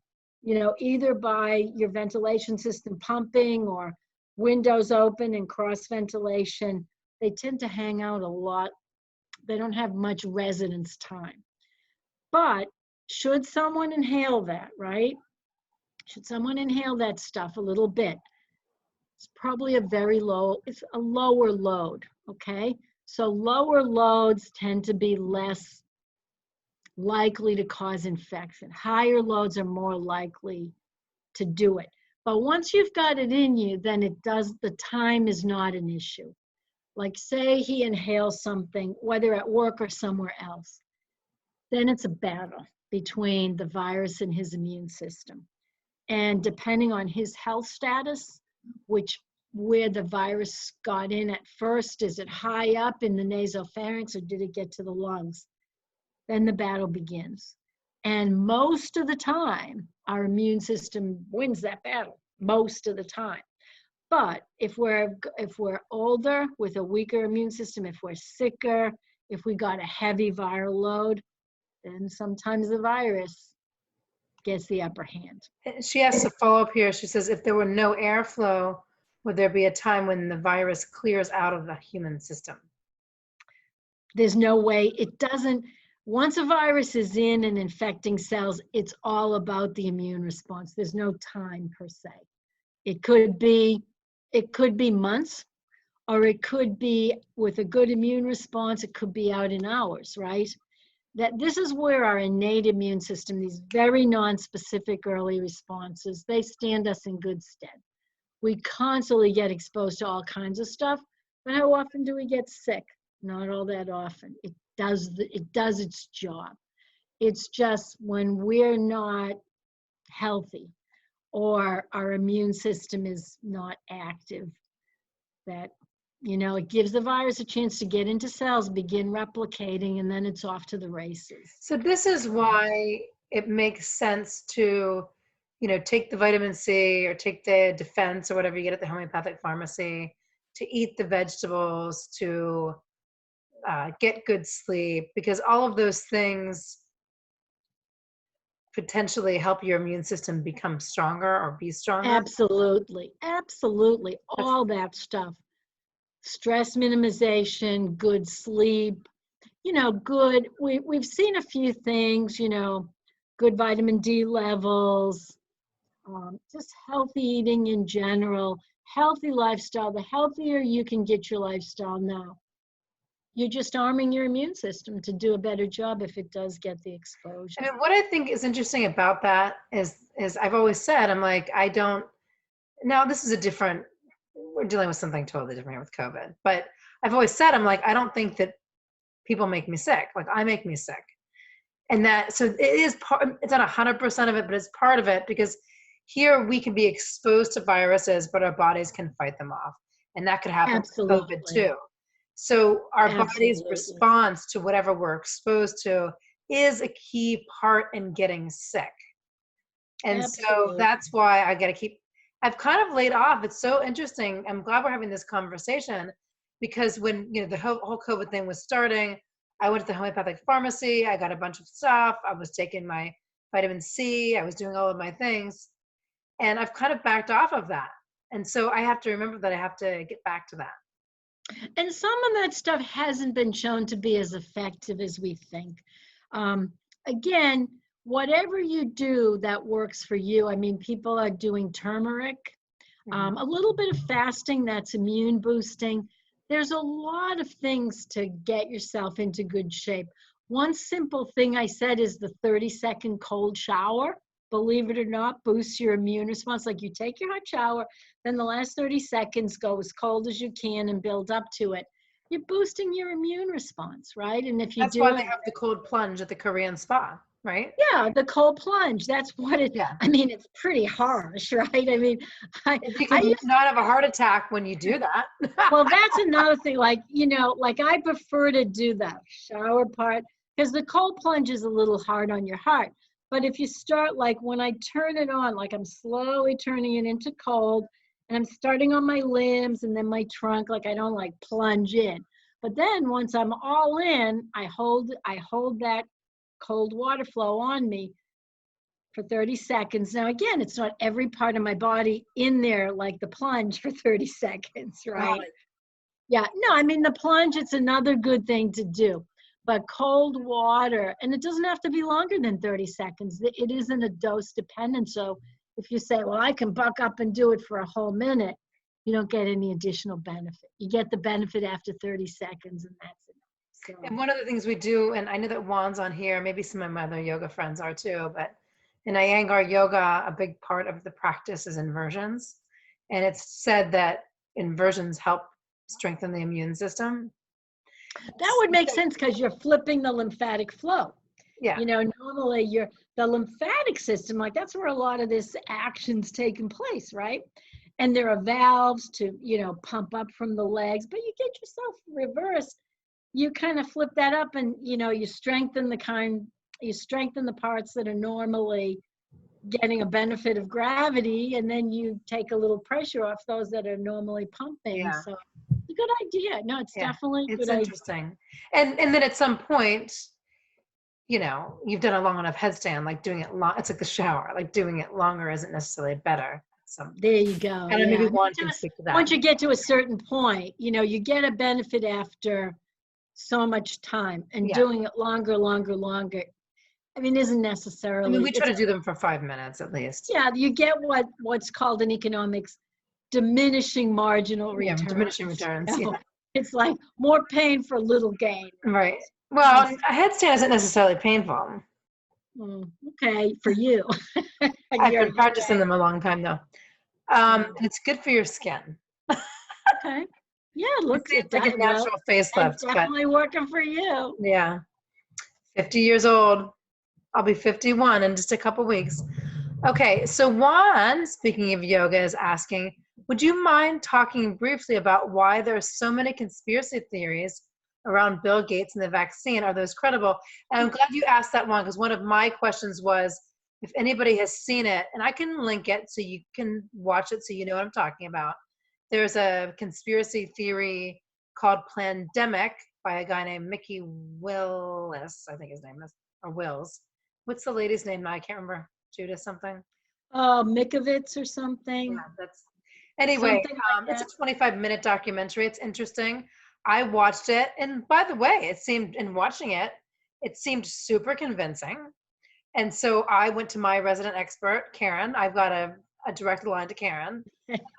either by your ventilation system pumping or windows open and cross ventilation, they tend to hang out a lot. They don't have much residence time. But should someone inhale that, right? Should someone inhale that stuff a little bit? It's probably it's a lower load, okay? So lower loads tend to be less likely to cause infection. Higher loads are more likely to do it. But once you've got it in you, then the time is not an issue. Like say he inhales something, whether at work or somewhere else, then it's a battle between the virus and his immune system. And depending on his health status, where the virus got in at first, is it high up in the nasopharynx or did it get to the lungs? Then the battle begins. And most of the time, our immune system wins that battle, most of the time. But if we're older with a weaker immune system, if we're sicker, if we got a heavy viral load, then sometimes the virus gets the upper hand. She has a follow-up here. She says, if there were no airflow, would there be a time when the virus clears out of the human system? There's no way. It doesn't. Once a virus is in and infecting cells, it's all about the immune response. There's no time per se. It could be months, or it could be with a good immune response, it could be out in hours, right? This is where our innate immune system, these very non-specific early responses, they stand us in good stead. We constantly get exposed to all kinds of stuff, but how often do we get sick? Not all that often. It does its job. It's just when we're not healthy or our immune system is not active that, it gives the virus a chance to get into cells, begin replicating, and then it's off to the races. So this is why it makes sense to, take the vitamin C or take the Defense or whatever you get at the homeopathic pharmacy, to eat the vegetables, to get good sleep, because all of those things potentially help your immune system become stronger or be stronger. Absolutely. All that stuff. Stress minimization, good sleep, we've seen a few things, good vitamin D levels, just healthy eating in general, healthy lifestyle. The healthier you can get your lifestyle now, you're just arming your immune system to do a better job if it does get the exposure. I mean, what I think is interesting about that is I've always said, I'm like, I don't, now this is a different, we're dealing with something totally different here with COVID, but I've always said, I'm like, I don't think that people make me sick. Like I make me sick. And that, so it is part, it's not 100% of it, but it's part of it because here we can be exposed to viruses, but our bodies can fight them off. And that could happen with COVID too. So our body's response to whatever we're exposed to is a key part in getting sick. And so that's why I got to keep, I've kind of laid off. It's so interesting. I'm glad we're having this conversation because when, you know, the whole COVID thing was starting, I went to the homeopathic pharmacy. I got a bunch of stuff. I was taking my vitamin C. I was doing all of my things. And I've kind of backed off of that. And so I have to remember that I have to get back to that. And some of that stuff hasn't been shown to be as effective as we think. Again, whatever you do that works for you. I mean, people are doing turmeric, a little bit of fasting that's immune boosting. There's a lot of things to get yourself into good shape. One simple thing I said is the 30-second cold shower. Believe it or not, boosts your immune response. Like you take your hot shower, then the last 30 seconds go as cold as you can and build up to it. You're boosting your immune response, right? And if you That's why they have the cold plunge at the Korean spa, right? Yeah, the cold plunge. That's what it. Yeah. I mean, it's pretty harsh, right? I mean, you can not have a heart attack when you do that. Well, that's another thing. Like, you know, like I prefer to do the shower part because the cold plunge is a little hard on your heart. But if you start, like when I turn it on, like I'm slowly turning it into cold and I'm starting on my limbs and then my trunk, like I don't like plunge in. But then once I'm all in, I hold that cold water flow on me for 30 seconds. Now, again, it's not every part of my body in there like the plunge for 30 seconds, right? Yeah, no, I mean, the plunge, it's another good thing to do. But cold water, and it doesn't have to be longer than 30 seconds. It isn't a dose dependent. So if you say, well, I can buck up and do it for a whole minute, you don't get any additional benefit. You get the benefit after 30 seconds and that's it. So. And one of the things we do, and I know that Juan's on here, maybe some of my other yoga friends are too, but in Iyengar yoga, a big part of the practice is inversions. And it's said that inversions help strengthen the immune system. That would make sense because you're flipping the lymphatic flow. Yeah. You know, normally the lymphatic system, like that's where a lot of this action's taking place, right? And there are valves to, you know, pump up from the legs, but you get yourself reversed. You kind of flip that up and, you know, you strengthen the parts that are normally getting a benefit of gravity, and then you take a little pressure off those that are normally pumping. Yeah. So it's a good idea. No, it's definitely it's interesting. And then at some point, you know, you've done a long enough headstand, like doing it long, it's like the shower, like doing it longer isn't necessarily better. There you go. And maybe one can speak to that. Once you get to a certain point, you know, you get a benefit after so much time, and doing it longer. I mean, isn't necessarily. I mean, we try to do them for 5 minutes at least. Yeah, you get what's called in economics diminishing marginal returns. Yeah, diminishing returns. You know? It's like more pain for little gain. Right. Well, a headstand isn't necessarily painful. Okay, for you. I've been practicing them a long time though. And it's good for your skin. Okay. Yeah, look, it's like a natural facelift. It's definitely working for you. Yeah. 50 years old. I'll be 51 in just a couple weeks. Okay, so Juan, speaking of yoga, is asking, would you mind talking briefly about why there are so many conspiracy theories around Bill Gates and the vaccine? Are those credible? And I'm glad you asked that one, because one of my questions was if anybody has seen it, and I can link it so you can watch it so you know what I'm talking about. There's a conspiracy theory called Plandemic by a guy named Mickey Willis, I think his name is, or Wills. What's the lady's name now? I can't remember. Judith something? Mikovits or something. Yeah, that's, anyway, it's a 25-minute documentary. It's interesting. I watched it, and by the way, it seemed, in watching it, it seemed super convincing. And so I went to my resident expert, Karen. I've got a direct line to Karen.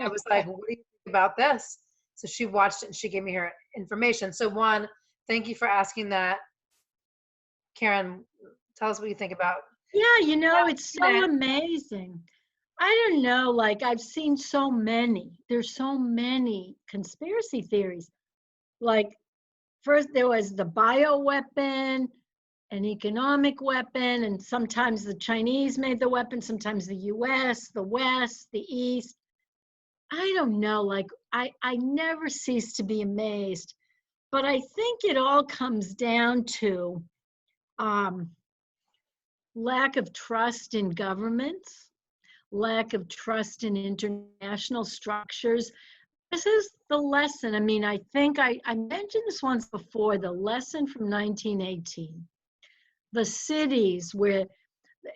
I was like, what do you think about this? So she watched it and she gave me her information. So one, thank you for asking that. Karen, tell us what you think about. Yeah, it's so amazing. I don't know, like I've seen so many. There's so many conspiracy theories. Like first there was the bioweapon, an economic weapon, and sometimes the Chinese made the weapon, sometimes the US, the West, the East. I don't know, like I never cease to be amazed. But I think it all comes down to lack of trust in governments, lack of trust in international structures. This is the lesson. I mean, I think I mentioned this once before, the lesson from 1918. The cities where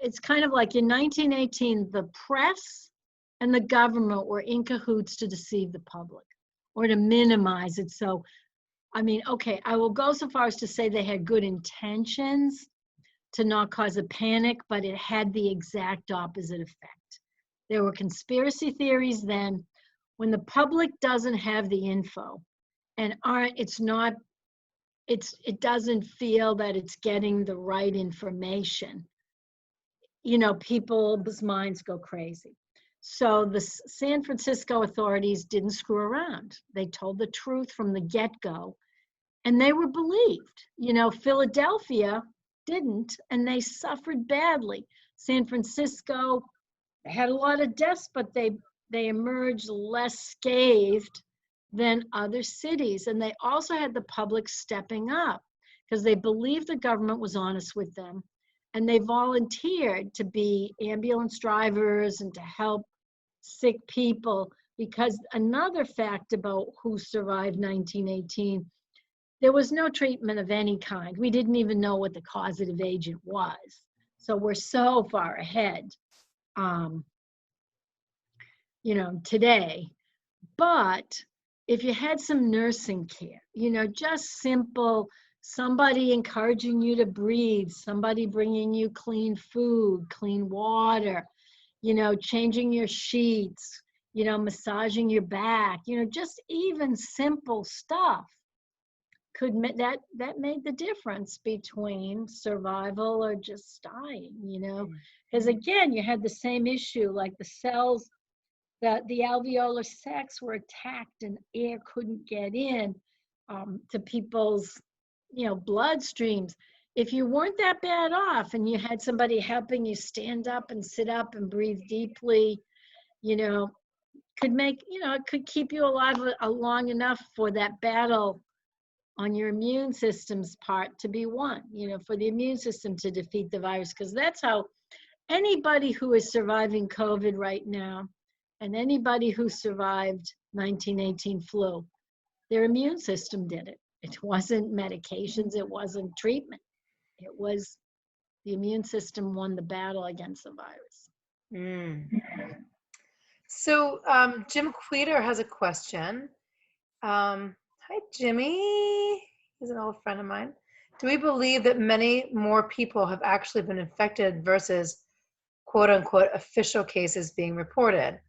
it's kind of like in 1918, the press and the government were in cahoots to deceive the public or to minimize it. So, I mean, okay, I will go so far as to say they had good intentions to not cause a panic, but it had the exact opposite effect. There were conspiracy theories then. When the public doesn't have the info and it doesn't feel that it's getting the right information, people's minds go crazy. So the San Francisco authorities didn't screw around. They told the truth from the get-go, and they were believed. Philadelphia didn't, and they suffered badly. San Francisco had a lot of deaths, but they emerged less scathed than other cities. And they also had the public stepping up because they believed the government was honest with them. And they volunteered to be ambulance drivers and to help sick people. Because another fact about who survived 1918, there was no treatment of any kind. We didn't even know what the causative agent was. So we're so far ahead, today. But if you had some nursing care, just simple, somebody encouraging you to breathe, somebody bringing you clean food, clean water, changing your sheets, massaging your back, just even simple stuff that made the difference between survival or just dying, because again, you had the same issue, like the cells, the alveolar sacs were attacked and air couldn't get in to people's, bloodstreams. If you weren't that bad off and you had somebody helping you stand up and sit up and breathe deeply, it could keep you alive long enough for that battle on your immune system's part to be won, for the immune system to defeat the virus, because that's how anybody who is surviving COVID right now and anybody who survived 1918 flu, their immune system did it. It wasn't medications, it wasn't treatment. It was the immune system won the battle against the virus. So Jim Queter has a question. Hi, Jimmy. He's an old friend of mine. Do we believe that many more people have actually been infected versus quote unquote official cases being reported?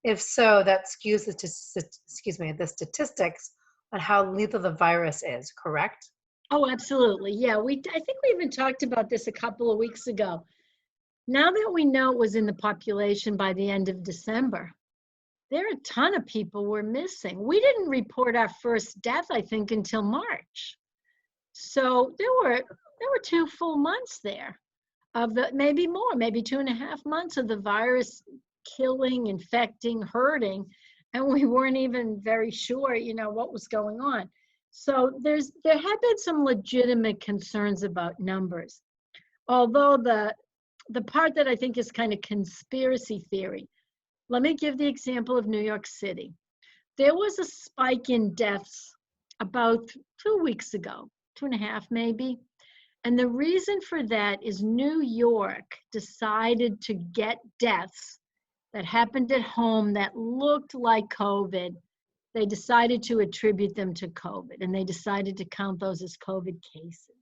If so, that skews the statistics on how lethal the virus is, correct? Oh, absolutely. Yeah, I think we even talked about this a couple of weeks ago. Now that we know it was in the population by the end of December, there are a ton of people we're missing. We didn't report our first death, I think, until March. So there were 2 full months there of maybe more, maybe 2.5 months of the virus killing, infecting, hurting, and we weren't even very sure, what was going on. So there have been some legitimate concerns about numbers. Although the part that I think is kind of conspiracy theory, let me give the example of New York City. There was a spike in deaths about 2 weeks ago, 2.5 maybe. And the reason for that is New York decided to get deaths that happened at home that looked like COVID. They decided to attribute them to COVID, and they decided to count those as COVID cases.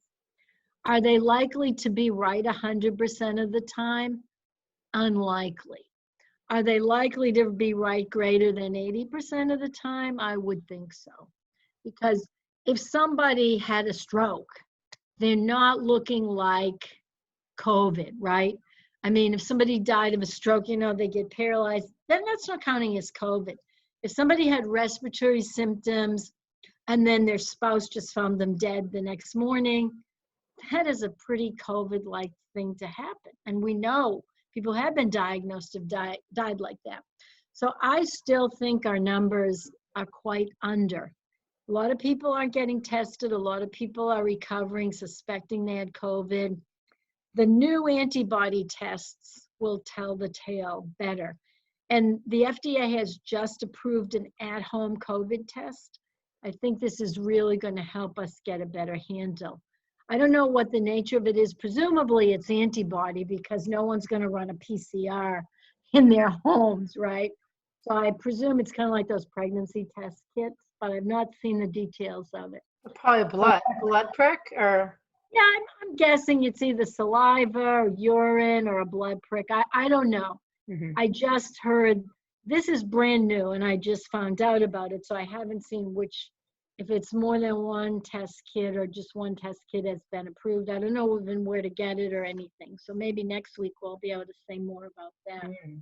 Are they likely to be right 100% of the time? Unlikely. Are they likely to be right greater than 80% of the time? I would think so. Because if somebody had a stroke, they're not looking like COVID, right? I mean, if somebody died of a stroke, you know, they get paralyzed, then that's not counting as COVID. If somebody had respiratory symptoms and then their spouse just found them dead the next morning, that is a pretty COVID-like thing to happen. And we know people have been diagnosed have died like that. So I still think our numbers are quite under. A lot of people aren't getting tested. A lot of people are recovering, suspecting they had COVID. The new antibody tests will tell the tale better. And the FDA has just approved an at-home COVID test. I think this is really going to help us get a better handle. I don't know what the nature of it is. Presumably it's antibody because no one's going to run a PCR in their homes, right? So I presume it's kind of like those pregnancy test kits, but I've not seen the details of it. Probably blood prick or? Yeah, I'm guessing it's either saliva or urine or a blood prick. I don't know. Mm-hmm. I just heard, this is brand new and I just found out about it. So I haven't seen if it's more than one test kit or just one test kit has been approved. I don't know even where to get it or anything. So maybe next week we'll be able to say more about that. Mm.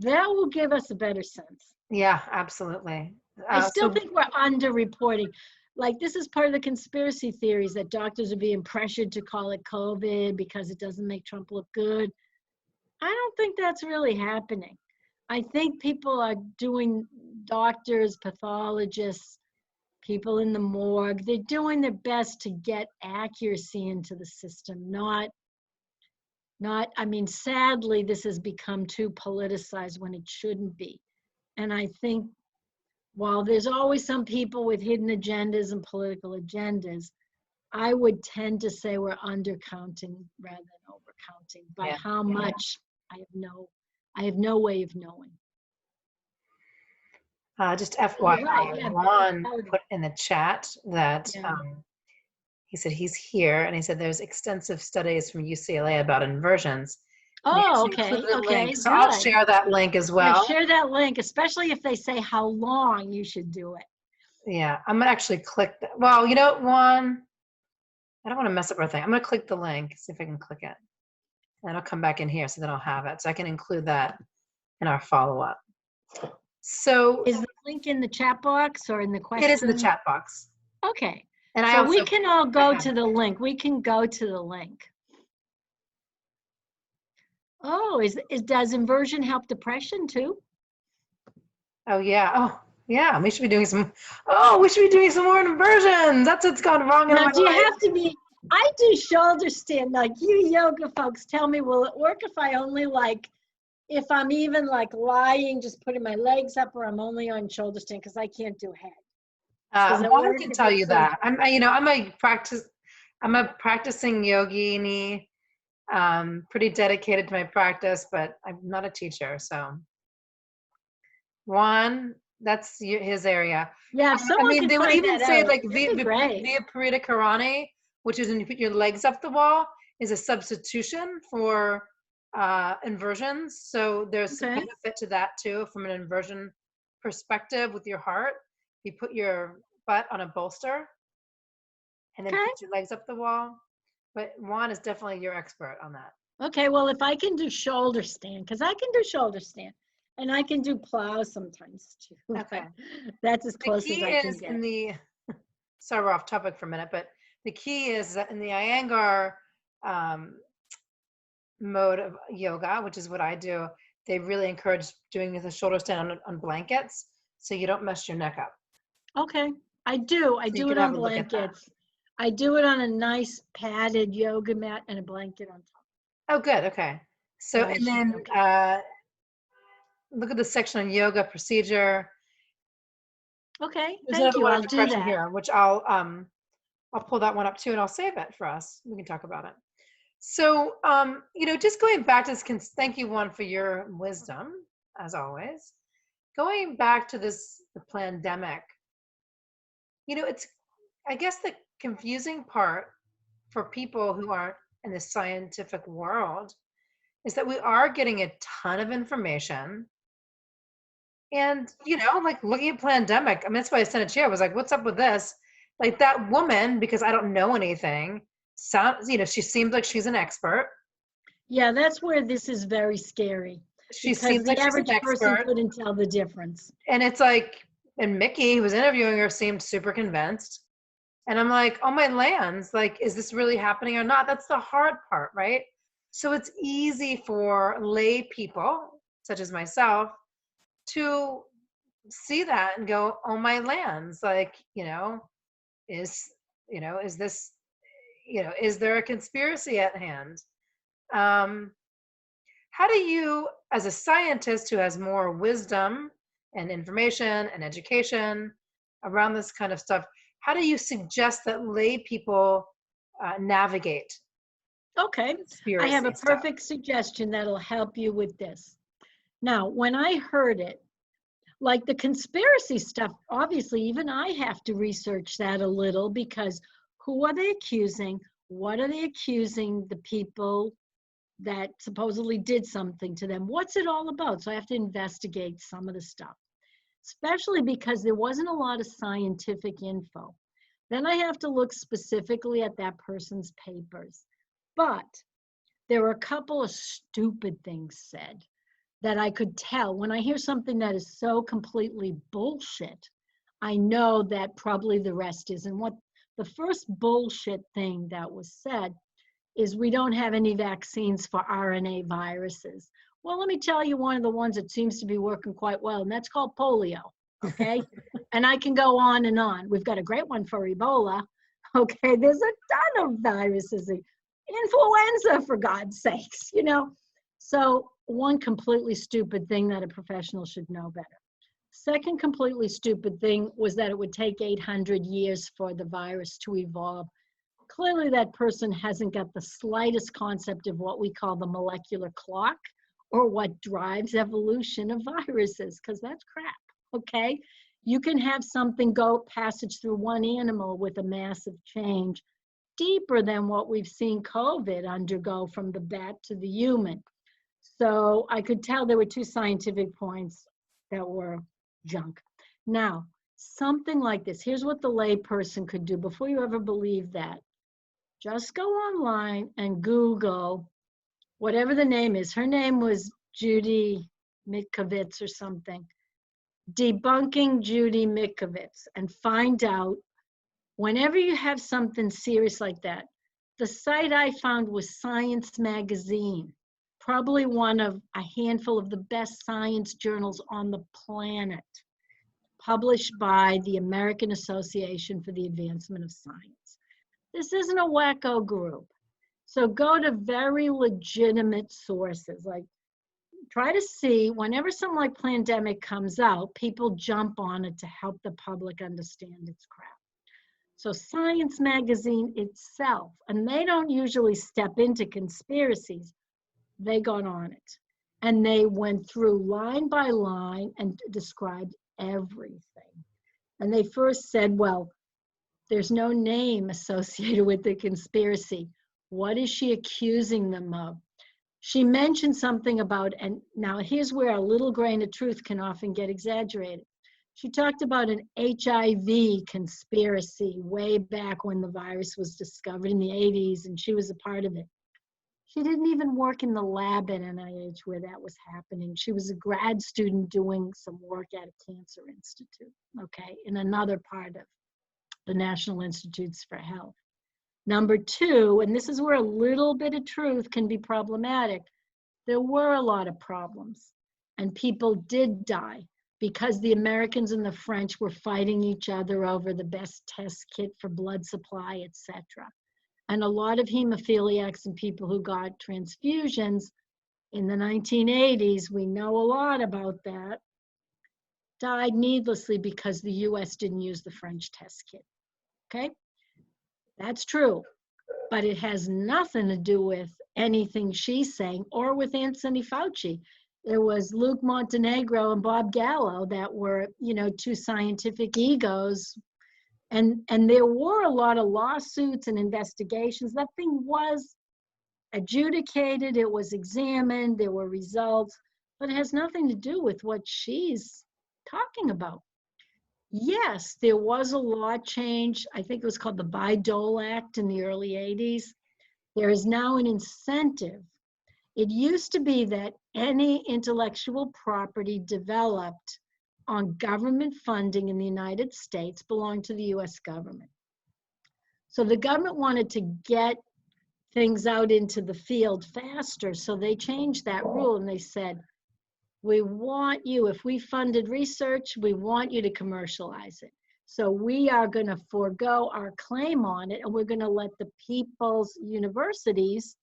That will give us a better sense. Yeah, absolutely. I still think we're under-reporting. Like, this is part of the conspiracy theories that doctors are being pressured to call it COVID because it doesn't make Trump look good. I don't think that's really happening. I think people are doing, doctors, pathologists, people in the morgue, they're doing their best to get accuracy into the system, I mean, sadly, this has become too politicized when it shouldn't be. And I think while there's always some people with hidden agendas and political agendas, I would tend to say we're undercounting rather than overcounting. By how much, I have no way of knowing. Just FYI, Ron put in the chat that he said he's here, and he said there's extensive studies from UCLA about inversions. Oh, okay. So I'll share that link as well. Yeah, share that link, especially if they say how long you should do it. Yeah, I'm gonna actually click that. Well, you know, Juan, I don't want to mess up our thing. I'm gonna click the link, see if I can click it. And I'll come back in here so then I'll have it. So I can include that in our follow-up. So is the link in the chat box or in the question? It is in the chat box. Okay. And so we can all go to the link. We can go to the link. Oh, does inversion help depression too? Oh yeah. Oh yeah. We should be doing some. Oh, we should be doing some more inversions. That's what's gone wrong in my life. Do you have to be? I do shoulder stand. Like you yoga folks tell me, will it work if I only if I'm even lying, just putting my legs up, or I'm only on shoulder stand because I can't do head. Well, I can tell you that. I'm a practicing yogini. Pretty dedicated to my practice, but I'm not a teacher. So, Juan, that's his area. Yeah, they would even say via Parita Karani, which is when you put your legs up the wall, is a substitution for inversions. So there's a benefit to that too, from an inversion perspective with your heart. You put your butt on a bolster and then put your legs up the wall. But Juan is definitely your expert on that. Okay, well, if I can do shoulder stand, because I can do shoulder stand, and I can do plow sometimes too. Okay. That's as close as I can get. Sorry, we're off topic for a minute, but the key is that in the Iyengar mode of yoga, which is what I do, they really encourage doing the shoulder stand on blankets so you don't mess your neck up. Okay, I do it on blankets. I do it on a nice padded yoga mat and a blanket on top. Oh, good. Okay. So, and then look at the section on yoga procedure. Okay, thank you. I'll do that. Here, which I'll pull that one up too, and I'll save it for us. We can talk about it. So, just going back to this, thank you, Juan, for your wisdom, as always. Going back to the pandemic, it's, I guess, the confusing part for people who aren't in the scientific world is that we are getting a ton of information. And, like looking at pandemic, I mean, that's why I sent it to you. I was like, what's up with this? Like that woman, because I don't know anything, sounds, she seems like she's an expert. Yeah, that's where this is very scary She because seems the like she's an average person expert. couldn't tell the difference. And it's like, and Mickey, who was interviewing her, seemed super convinced. And I'm like, oh my lands, like, is this really happening or not? That's the hard part, right? So it's easy for lay people, such as myself, to see that and go, oh my lands, like, is, is this, is there a conspiracy at hand? How do you, as a scientist who has more wisdom and information and education around this kind of stuff, how do you suggest that lay people navigate Okay, I have a conspiracy stuff? perfect suggestion that'll help you with this. Now, when I heard it, like the conspiracy stuff, obviously, even I have to research that a little because who are they accusing? What are they accusing the people that supposedly did something to them? What's it all about? So I have to investigate some of the stuff, especially because there wasn't a lot of scientific info. Then I have to look specifically at that person's papers. But there were a couple of stupid things said that I could tell. When I hear something that is so completely bullshit, I know that probably the rest is. And what the first bullshit thing that was said is we don't have any vaccines for RNA viruses. Well, let me tell you one of the ones that seems to be working quite well, and that's called polio, okay? And I can go on and on. We've got a great one for Ebola, okay? There's a ton of viruses. Influenza, for God's sakes, So one completely stupid thing that a professional should know better. Second completely stupid thing was that it would take 800 years for the virus to evolve. Clearly that person hasn't got the slightest concept of what we call the molecular clock or what drives evolution of viruses, because that's crap, okay? You can have something go passage through one animal with a massive change deeper than what we've seen COVID undergo from the bat to the human. So I could tell there were two scientific points that were junk. Now, something like this, here's what the lay person could do before you ever believe that. Just go online and Google whatever the name is. Her name was Judy Mitkovitz or something. Debunking Judy Mitkovitz, and find out whenever you have something serious like that. The site I found was Science Magazine, probably one of a handful of the best science journals on the planet, published by the American Association for the Advancement of Science. This isn't a wacko group. So go to very legitimate sources, like try to see whenever something like pandemic comes out, people jump on it to help the public understand its crap. So Science Magazine itself, and they don't usually step into conspiracies, they got on it. And they went through line by line and described everything. And they first said, well, there's no name associated with the conspiracy. What is she accusing them of? She mentioned something about, and now here's where a little grain of truth can often get exaggerated. She talked about an HIV conspiracy way back when the virus was discovered in the 80s, and she was a part of it. She didn't even work in the lab at NIH where that was happening. She was a grad student doing some work at a cancer institute, okay, in another part of the National Institutes for Health. Number two, and this is where a little bit of truth can be problematic, there were a lot of problems, and people did die because the Americans and the French were fighting each other over the best test kit for blood supply, etc. And a lot of hemophiliacs and people who got transfusions in the 1980s, we know a lot about that, died needlessly because the US didn't use the French test kit, okay? That's true, but it has nothing to do with anything she's saying or with Anthony Fauci. There was Luke Montenegro and Bob Gallo that were, two scientific egos, And there were a lot of lawsuits and investigations. That thing was adjudicated, it was examined, there were results, but it has nothing to do with what she's talking about. Yes, there was a law change. I think it was called the Bayh-Dole Act in the early 80s. There is now an incentive. It used to be that any intellectual property developed on government funding in the United States belonged to the US government. So the government wanted to get things out into the field faster, so they changed that rule and they said, we want you, if we funded research, we want you to commercialize it. So we are going to forego our claim on it, and we're going to let the people's universities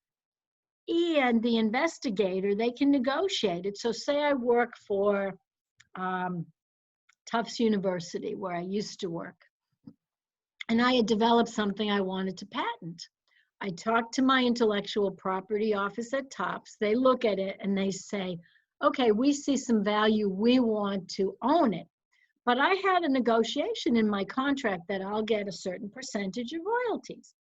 and the investigator, they can negotiate it. So say I work for Tufts University, where I used to work, and I had developed something I wanted to patent. I talked to my intellectual property office at Tufts. They look at it and they say, okay, we see some value, we want to own it. But I had a negotiation in my contract that I'll get a certain percentage of royalties.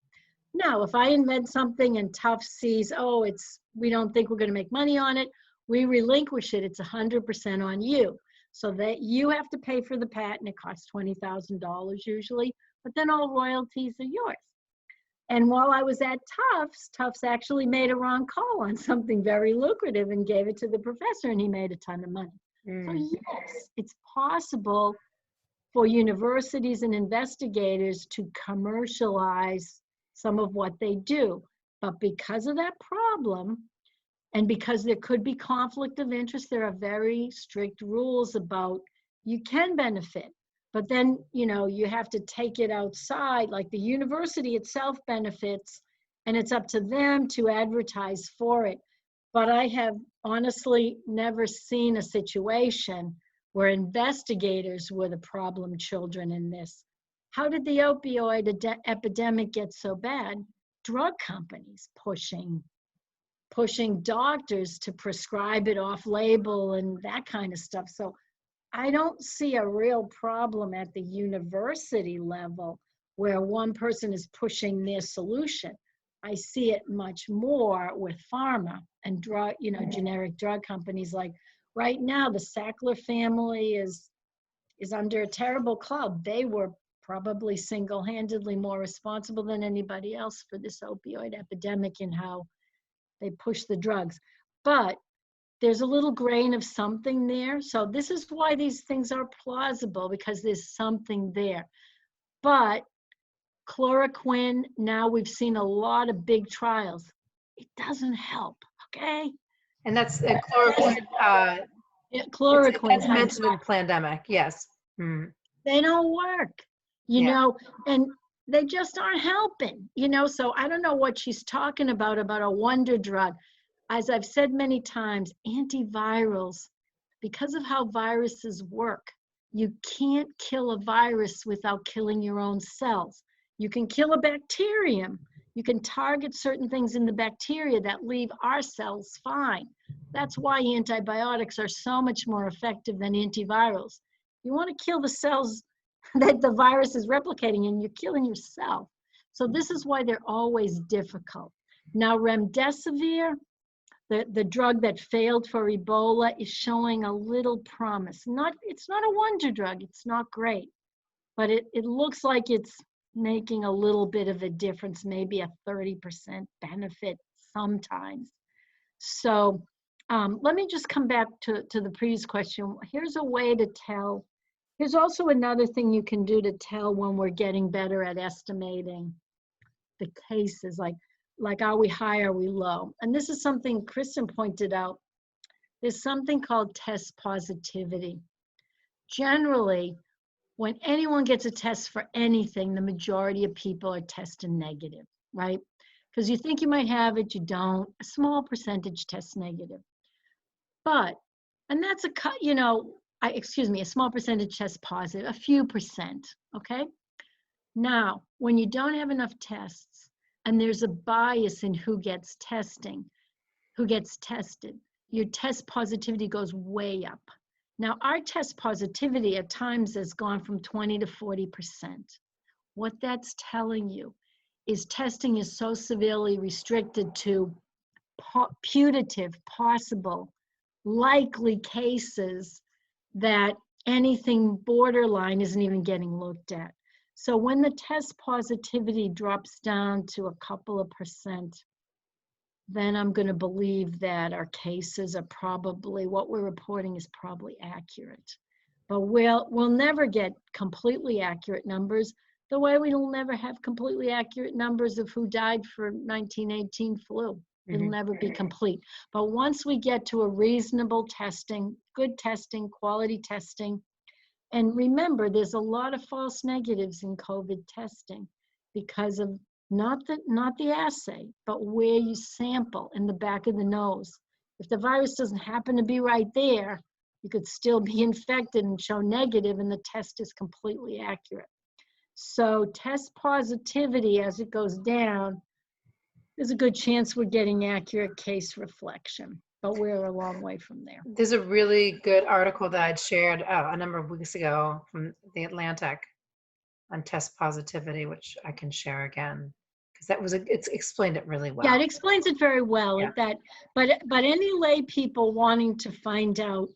Now, if I invent something and Tufts sees, oh, we don't think we're going to make money on it, we relinquish it, it's 100% on you. So that you have to pay for the patent, it costs $20,000 usually, but then all royalties are yours. And while I was at Tufts actually made a wrong call on something very lucrative and gave it to the professor, and he made a ton of money. So yes, it's possible for universities and investigators to commercialize some of what they do. But because of that problem, and because there could be conflict of interest, there are very strict rules about you can benefit. But then, you have to take it outside, like the university itself benefits, and it's up to them to advertise for it. But I have honestly never seen a situation where investigators were the problem children in this. How did the opioid epidemic get so bad? Drug companies pushing doctors to prescribe it off label and that kind of stuff. So I don't see a real problem at the university level where one person is pushing their solution. I see it much more with pharma and drug, generic drug companies. Like right now, the Sackler family is under a terrible cloud. They were probably single-handedly more responsible than anybody else for this opioid epidemic and how they push the drugs. But there's a little grain of something there. So this is why these things are plausible, because there's something there. But chloroquine, now we've seen a lot of big trials. It doesn't help, okay? And that's chloroquine. Chloroquine. That's mentioned in the pandemic, yes. They don't work, and they just aren't helping, so I don't know what she's talking about a wonder drug. As I've said many times, antivirals, because of how viruses work, you can't kill a virus without killing your own cells. You can kill a bacterium. You can target certain things in the bacteria that leave our cells fine. That's why antibiotics are so much more effective than antivirals. You want to kill the cells that the virus is replicating in, you're killing yourself. So this is why they're always difficult. Now, remdesivir, the drug that failed for Ebola, is showing a little promise. It's not a wonder drug, it's not great, but it looks like it's making a little bit of a difference, maybe a 30% benefit sometimes. So let me just come back to the previous question. Here's a way to tell. Here's also another thing you can do to tell when we're getting better at estimating the cases, like are we high, are we low? And this is something Kristen pointed out. There's something called test positivity. Generally, when anyone gets a test for anything, the majority of people are tested negative, right? Because you think you might have it, you don't. A small percentage tests negative. And that's a small percentage tests positive, a few percent, okay? Now, when you don't have enough tests and there's a bias in who gets tested, your test positivity goes way up. Now, our test positivity at times has gone from 20 to 40%. what that's telling you is testing is so severely restricted to putative, possible, likely cases that anything borderline isn't even getting looked at. So when the test positivity drops down to a couple of percent, then I'm going to believe that our cases are probably, what we're reporting is probably accurate. But we'll never get completely accurate numbers, the way we will never have completely accurate numbers of who died for 1918 flu. It'll never be complete. But once we get to a reasonable testing, good testing, quality testing, and remember, there's a lot of false negatives in COVID testing because of not the assay, but where you sample in the back of the nose. If the virus doesn't happen to be right there, you could still be infected and show negative, and the test is completely accurate. So test positivity as it goes down, there's a good chance we're getting accurate case reflection, but we're a long way from there. There's a really good article that I'd shared a number of weeks ago from The Atlantic on test positivity, which I can share again, because it's explained it really well. Yeah, it explains it very well. Yeah. But any lay people wanting to find out,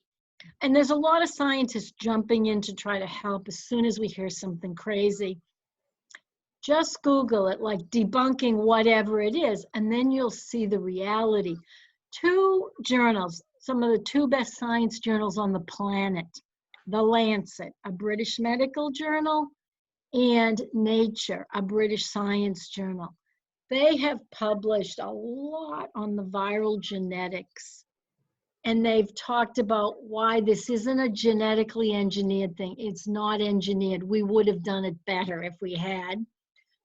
and there's a lot of scientists jumping in to try to help as soon as we hear something crazy. Just Google it, like debunking whatever it is, and then you'll see the reality. 2 journals, some of the 2 best science journals on the planet, The Lancet, a British medical journal, and Nature, a British science journal. They have published a lot on the viral genetics, and they've talked about why this isn't a genetically engineered thing. It's not engineered. We would have done it better if we had.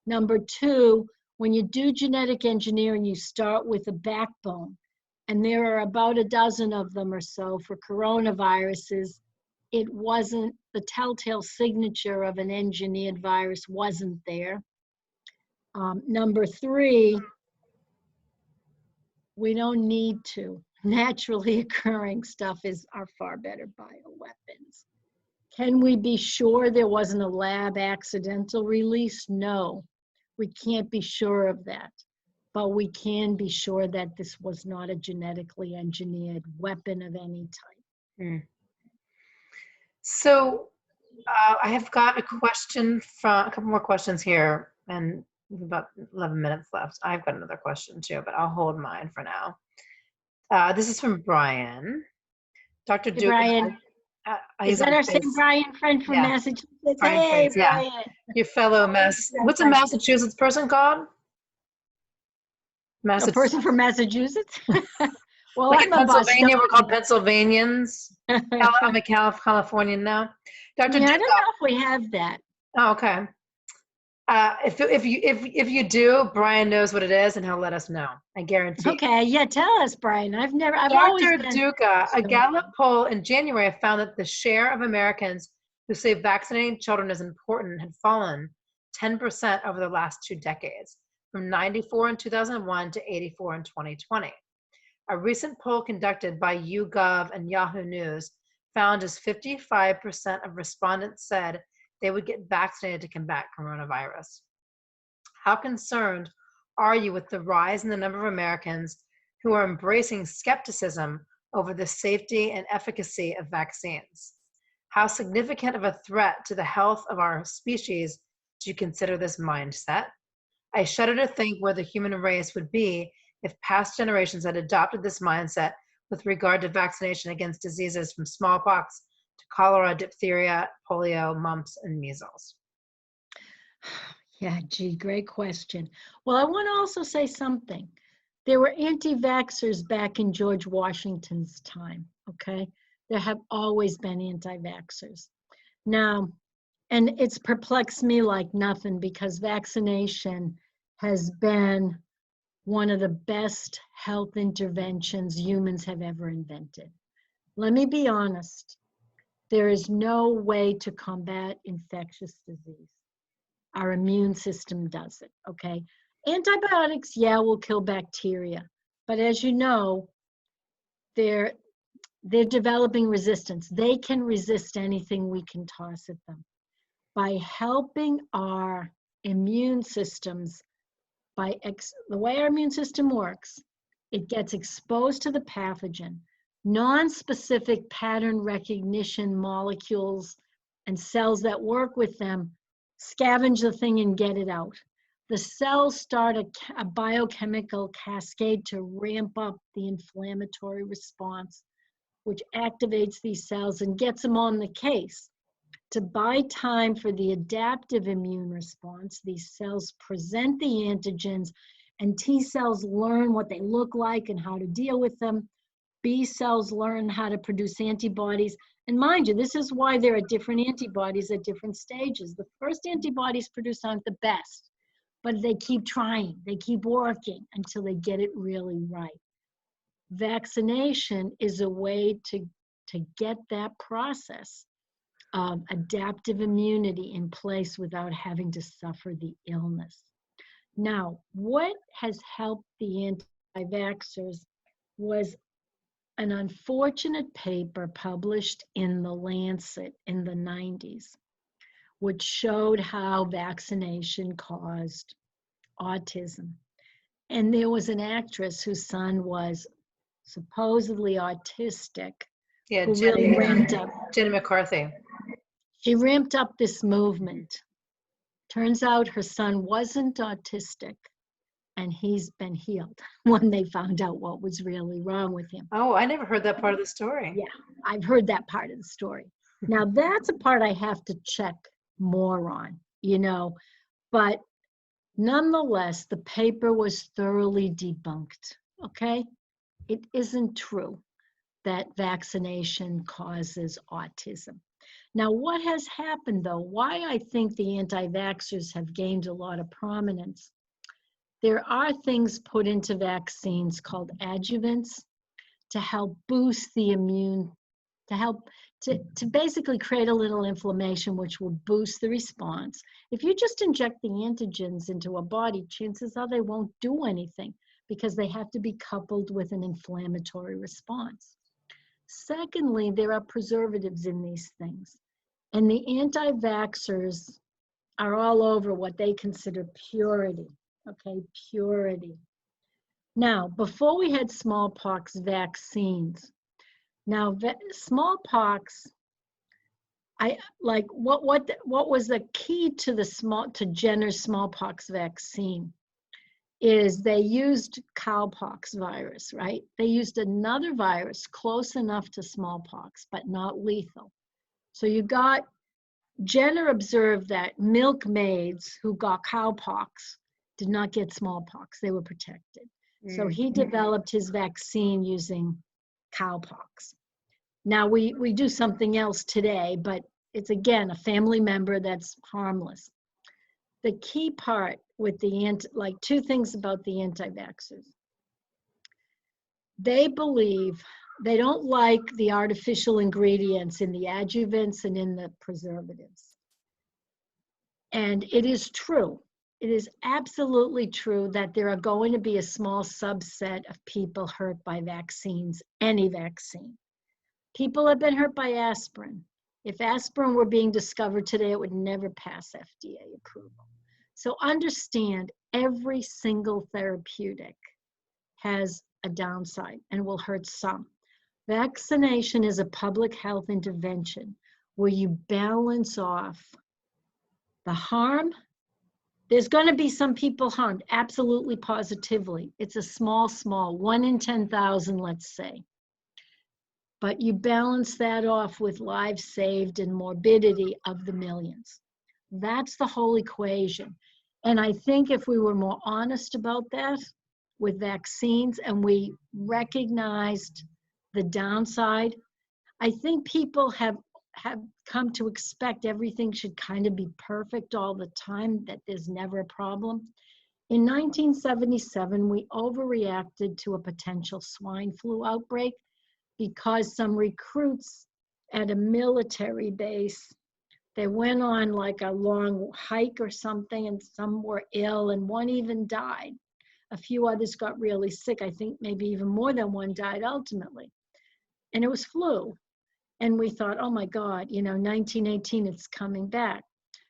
Number 2, when you do genetic engineering, you start with a backbone, and there are about a dozen of them or so for coronaviruses. It wasn't, the telltale signature of an engineered virus wasn't there. Number 3, we don't need to. Naturally occurring stuff are far better bioweapons. Can we be sure there wasn't a lab accidental release? No, we can't be sure of that. But we can be sure that this was not a genetically engineered weapon of any type. So I have got a couple more questions here, and we have about 11 minutes left. I've got another question too, but I'll hold mine for now. This is from Brian. Dr. Duca. Brian. Is that our same Brian friend from Massachusetts? Hey, Brian. Your fellow what's a Massachusetts person called? A person from Massachusetts? Well, like in Pennsylvania, we're called Pennsylvanians. I'm a Californian now. Dr. Duca. I don't know if we have that. Oh, okay. If you do, Brian knows what it is, and he'll let us know. I guarantee. Okay, yeah, tell us, Brian. I've Dr. Duca, a Gallup poll in January found that the share of Americans who say vaccinating children is important had fallen 10% over the last 2 decades, from 94 in 2001 to 84 in 2020. A recent poll conducted by YouGov and Yahoo News found as 55% of respondents said they would get vaccinated to combat coronavirus. How concerned are you with the rise in the number of Americans who are embracing skepticism over the safety and efficacy of vaccines? How significant of a threat to the health of our species do you consider this mindset? I shudder to think where the human race would be if past generations had adopted this mindset with regard to vaccination against diseases from smallpox to cholera, diphtheria, polio, mumps, and measles. Yeah, gee, great question. Well, I want to also say something. There were anti-vaxxers back in George Washington's time, okay? There have always been anti-vaxxers. Now, and it's perplexed me like nothing, because vaccination has been one of the best health interventions humans have ever invented. Let me be honest. There is no way to combat infectious disease. Our immune system does it, okay? Antibiotics, yeah, will kill bacteria. But as you know, they're developing resistance. They can resist anything we can toss at them. By helping our immune systems the way our immune system works, it gets exposed to the pathogen. Non-specific pattern recognition molecules and cells that work with them scavenge the thing and get it out. The cells start a biochemical cascade to ramp up the inflammatory response, which activates these cells and gets them on the case. To buy time for the adaptive immune response, these cells present the antigens, and T cells learn what they look like and how to deal with them. B cells learn how to produce antibodies. And mind you, this is why there are different antibodies at different stages. The first antibodies produced aren't the best, but they keep trying, they keep working until they get it really right. Vaccination is a way to get that process of adaptive immunity in place without having to suffer the illness. Now, what has helped the anti-vaxxers was an unfortunate paper published in The Lancet in the 90s, which showed how vaccination caused autism. And there was an actress whose son was supposedly autistic, Yeah, who really ramped up. Jenny McCarthy. She ramped up this movement. Turns out her son wasn't autistic, and he's been healed when they found out what was really wrong with him. Oh, I never heard that part of the story. Yeah, I've heard that part of the story. Now, that's a part I have to check more on, but nonetheless, the paper was thoroughly debunked, okay? It isn't true that vaccination causes autism. Now, what has happened, though, why I think the anti-vaxxers have gained a lot of prominence, there are things put into vaccines called adjuvants to help boost the immune, to basically create a little inflammation, which will boost the response. If you just inject the antigens into a body, chances are they won't do anything because they have to be coupled with an inflammatory response. Secondly, there are preservatives in these things. And the anti-vaxxers are all over what they consider purity, okay, purity. Now, before we had smallpox vaccines, now smallpox, what was the key to Jenner's smallpox vaccine is they used cowpox virus, right? They used another virus close enough to smallpox, but not lethal. So Jenner observed that milkmaids who got cowpox did not get smallpox. They were protected. So he developed his vaccine using cowpox. Now we do something else today, but it's again a family member that's harmless. The key part with two things about the anti-vaxxers. They believe they don't like the artificial ingredients in the adjuvants and in the preservatives. And it is true. It is absolutely true that there are going to be a small subset of people hurt by vaccines, any vaccine. People have been hurt by aspirin. If aspirin were being discovered today, it would never pass FDA approval. So understand, every single therapeutic has a downside and will hurt some. Vaccination is a public health intervention where you balance off the harm. There's going to be some people harmed, absolutely, positively. It's a small, 1 in 10,000, let's say. But you balance that off with lives saved and morbidity of the millions. That's the whole equation. And I think if we were more honest about that with vaccines and we recognized the downside, I think people have come to expect everything should kind of be perfect all the time, that there's never a problem. In 1977, we overreacted to a potential swine flu outbreak because some recruits at a military base, they went on like a long hike or something, and some were ill, and one even died. A few others got really sick. I think maybe even more than one died ultimately. And it was flu. And we thought, oh my God, 1918, it's coming back.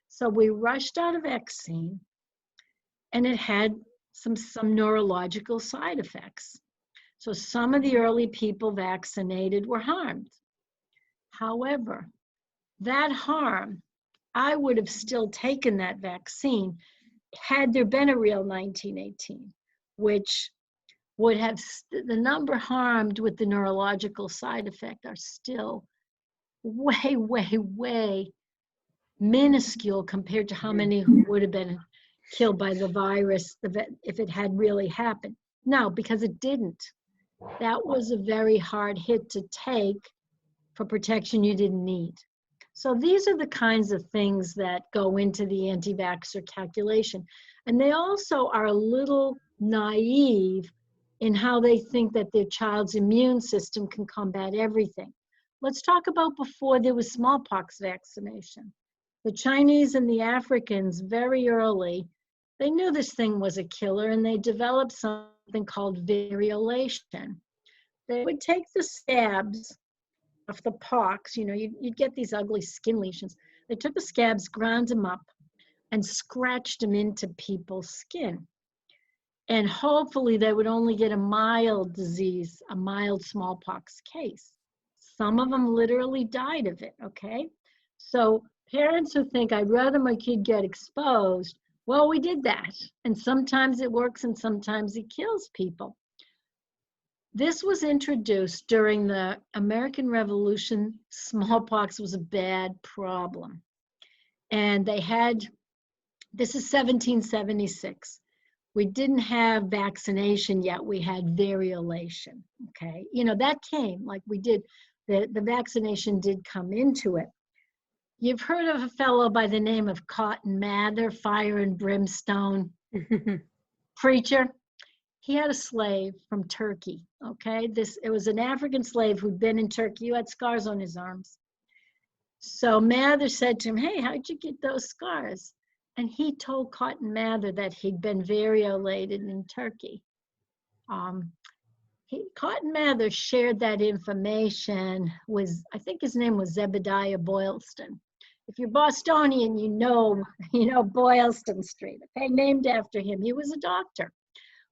So we rushed out a vaccine. and it had some neurological side effects. So some of the early people vaccinated were harmed. However, that harm, I would have still taken that vaccine had there been a real 1918, which would have, the number harmed with the neurological side effect are still way, way, way minuscule compared to how many who would have been killed by the virus if it had really happened. No, because it didn't. That was a very hard hit to take for protection you didn't need. So these are the kinds of things that go into the anti-vaxxer calculation. And they also are a little naive in how they think that their child's immune system can combat everything. Let's talk about before there was smallpox vaccination. The Chinese and the Africans very early, they knew this thing was a killer, and they developed something called variolation. They would take the scabs of the pox, you'd get these ugly skin lesions. They took the scabs, ground them up, and scratched them into people's skin. And hopefully they would only get a mild disease, a mild smallpox case. Some of them literally died of it, okay? So parents who think, I'd rather my kid get exposed, well, we did that. And sometimes it works and sometimes it kills people. This was introduced during the American Revolution. Smallpox was a bad problem. And they had, this is 1776. We didn't have vaccination yet, we had variolation, okay? That came, like we did, the vaccination did come into it. You've heard of a fellow by the name of Cotton Mather, fire and brimstone preacher. He had a slave from Turkey, okay? It was an African slave who'd been in Turkey, who had scars on his arms. So Mather said to him, hey, how'd you get those scars? And he told Cotton Mather that he'd been variolated in Turkey. Cotton Mather shared that information with, I think his name was Zebediah Boylston. If you're Bostonian, you know Boylston Street, okay, named after him. He was a doctor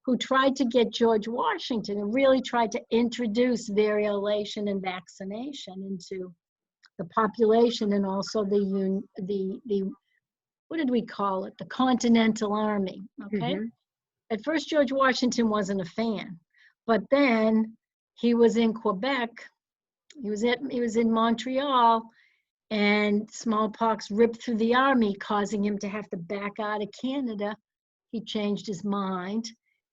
who tried to get George Washington and really tried to introduce variolation and vaccination into the population, and also the what did we call it? The Continental Army, okay? At first, George Washington wasn't a fan, but then he was in Quebec, he was in Montreal, and smallpox ripped through the army, causing him to have to back out of Canada. He changed his mind.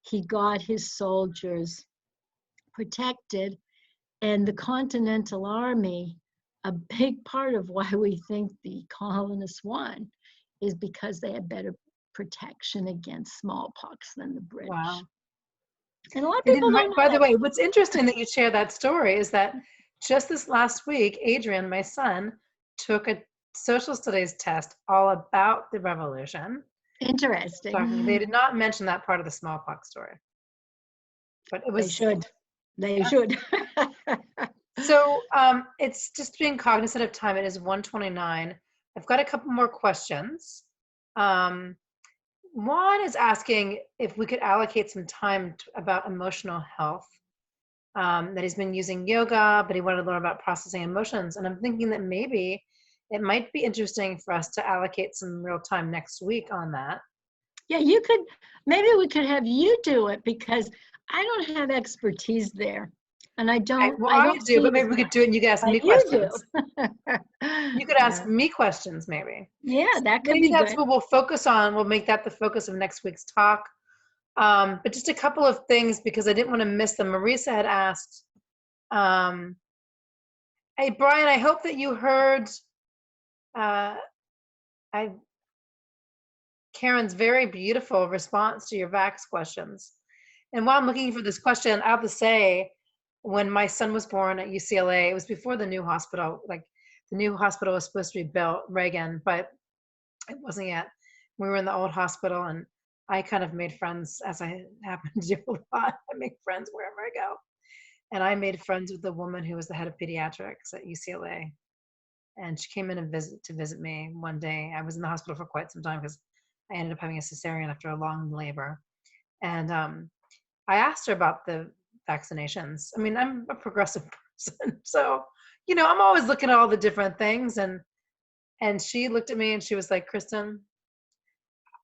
He got his soldiers protected, and the Continental Army, a big part of why we think the colonists won is because they had better protection against smallpox than the British. Wow. And a lot of people don't know By the that. way, what's interesting that you share that story is that just this last week, Adrian, my son, took a social studies test all about the revolution. Interesting. They did not mention that part of the smallpox story, but it was. They should. They should. So it's just being cognizant of time. It is 1:29. I've got a couple more questions. Juan is asking if we could allocate some time about emotional health. That he's been using yoga, but he wanted to learn about processing emotions. And I'm thinking that maybe it might be interesting for us to allocate some real time next week on that. Yeah, maybe we could have you do it, because I don't have expertise there. And I don't. Well, I do, but maybe we could do it and you could ask me questions. You could ask me questions, maybe. Yeah, that could maybe be that's good. what we'll focus on. We'll make that the focus of next week's talk. But just a couple of things, because I didn't want to miss them. Marisa had asked, hey, Brian, I hope that you heard Karen's very beautiful response to your vax questions. And while I'm looking for this question, I have to say, when my son was born at UCLA, it was before the new hospital, like the new hospital was supposed to be built, Reagan, but it wasn't yet. We were in the old hospital, and I kind of made friends, as I happen to do a lot. I make friends wherever I go. And I made friends with the woman who was the head of pediatrics at UCLA. And she came in and visit me one day. I was in the hospital for quite some time because I ended up having a cesarean after a long labor. And I asked her about the vaccinations. I mean, I'm a progressive person, so I'm always looking at all the different things. And she looked at me and she was like, Kristen,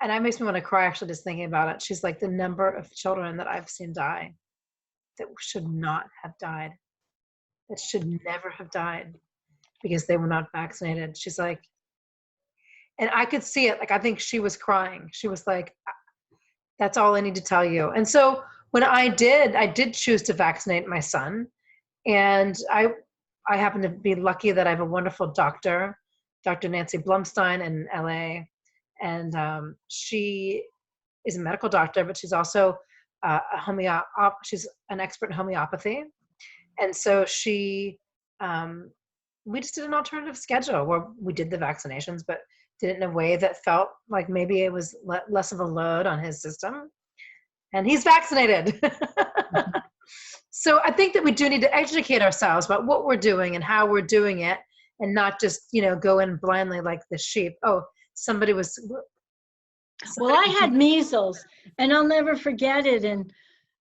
and it makes me want to cry actually just thinking about it. She's like, the number of children that I've seen die that should not have died, that should never have died because they were not vaccinated. She's like, and I could see it. Like, I think she was crying. She was like, that's all I need to tell you. And so when I did choose to vaccinate my son. And I happen to be lucky that I have a wonderful doctor, Dr. Nancy Blumstein in LA. And she is a medical doctor, but she's also she's an expert in homeopathy. And so we just did an alternative schedule where we did the vaccinations, but did it in a way that felt like maybe it was less of a load on his system. And he's vaccinated. So I think that we do need to educate ourselves about what we're doing and how we're doing it, and not just, go in blindly like the sheep. Oh, Well, I had measles, and I'll never forget it. And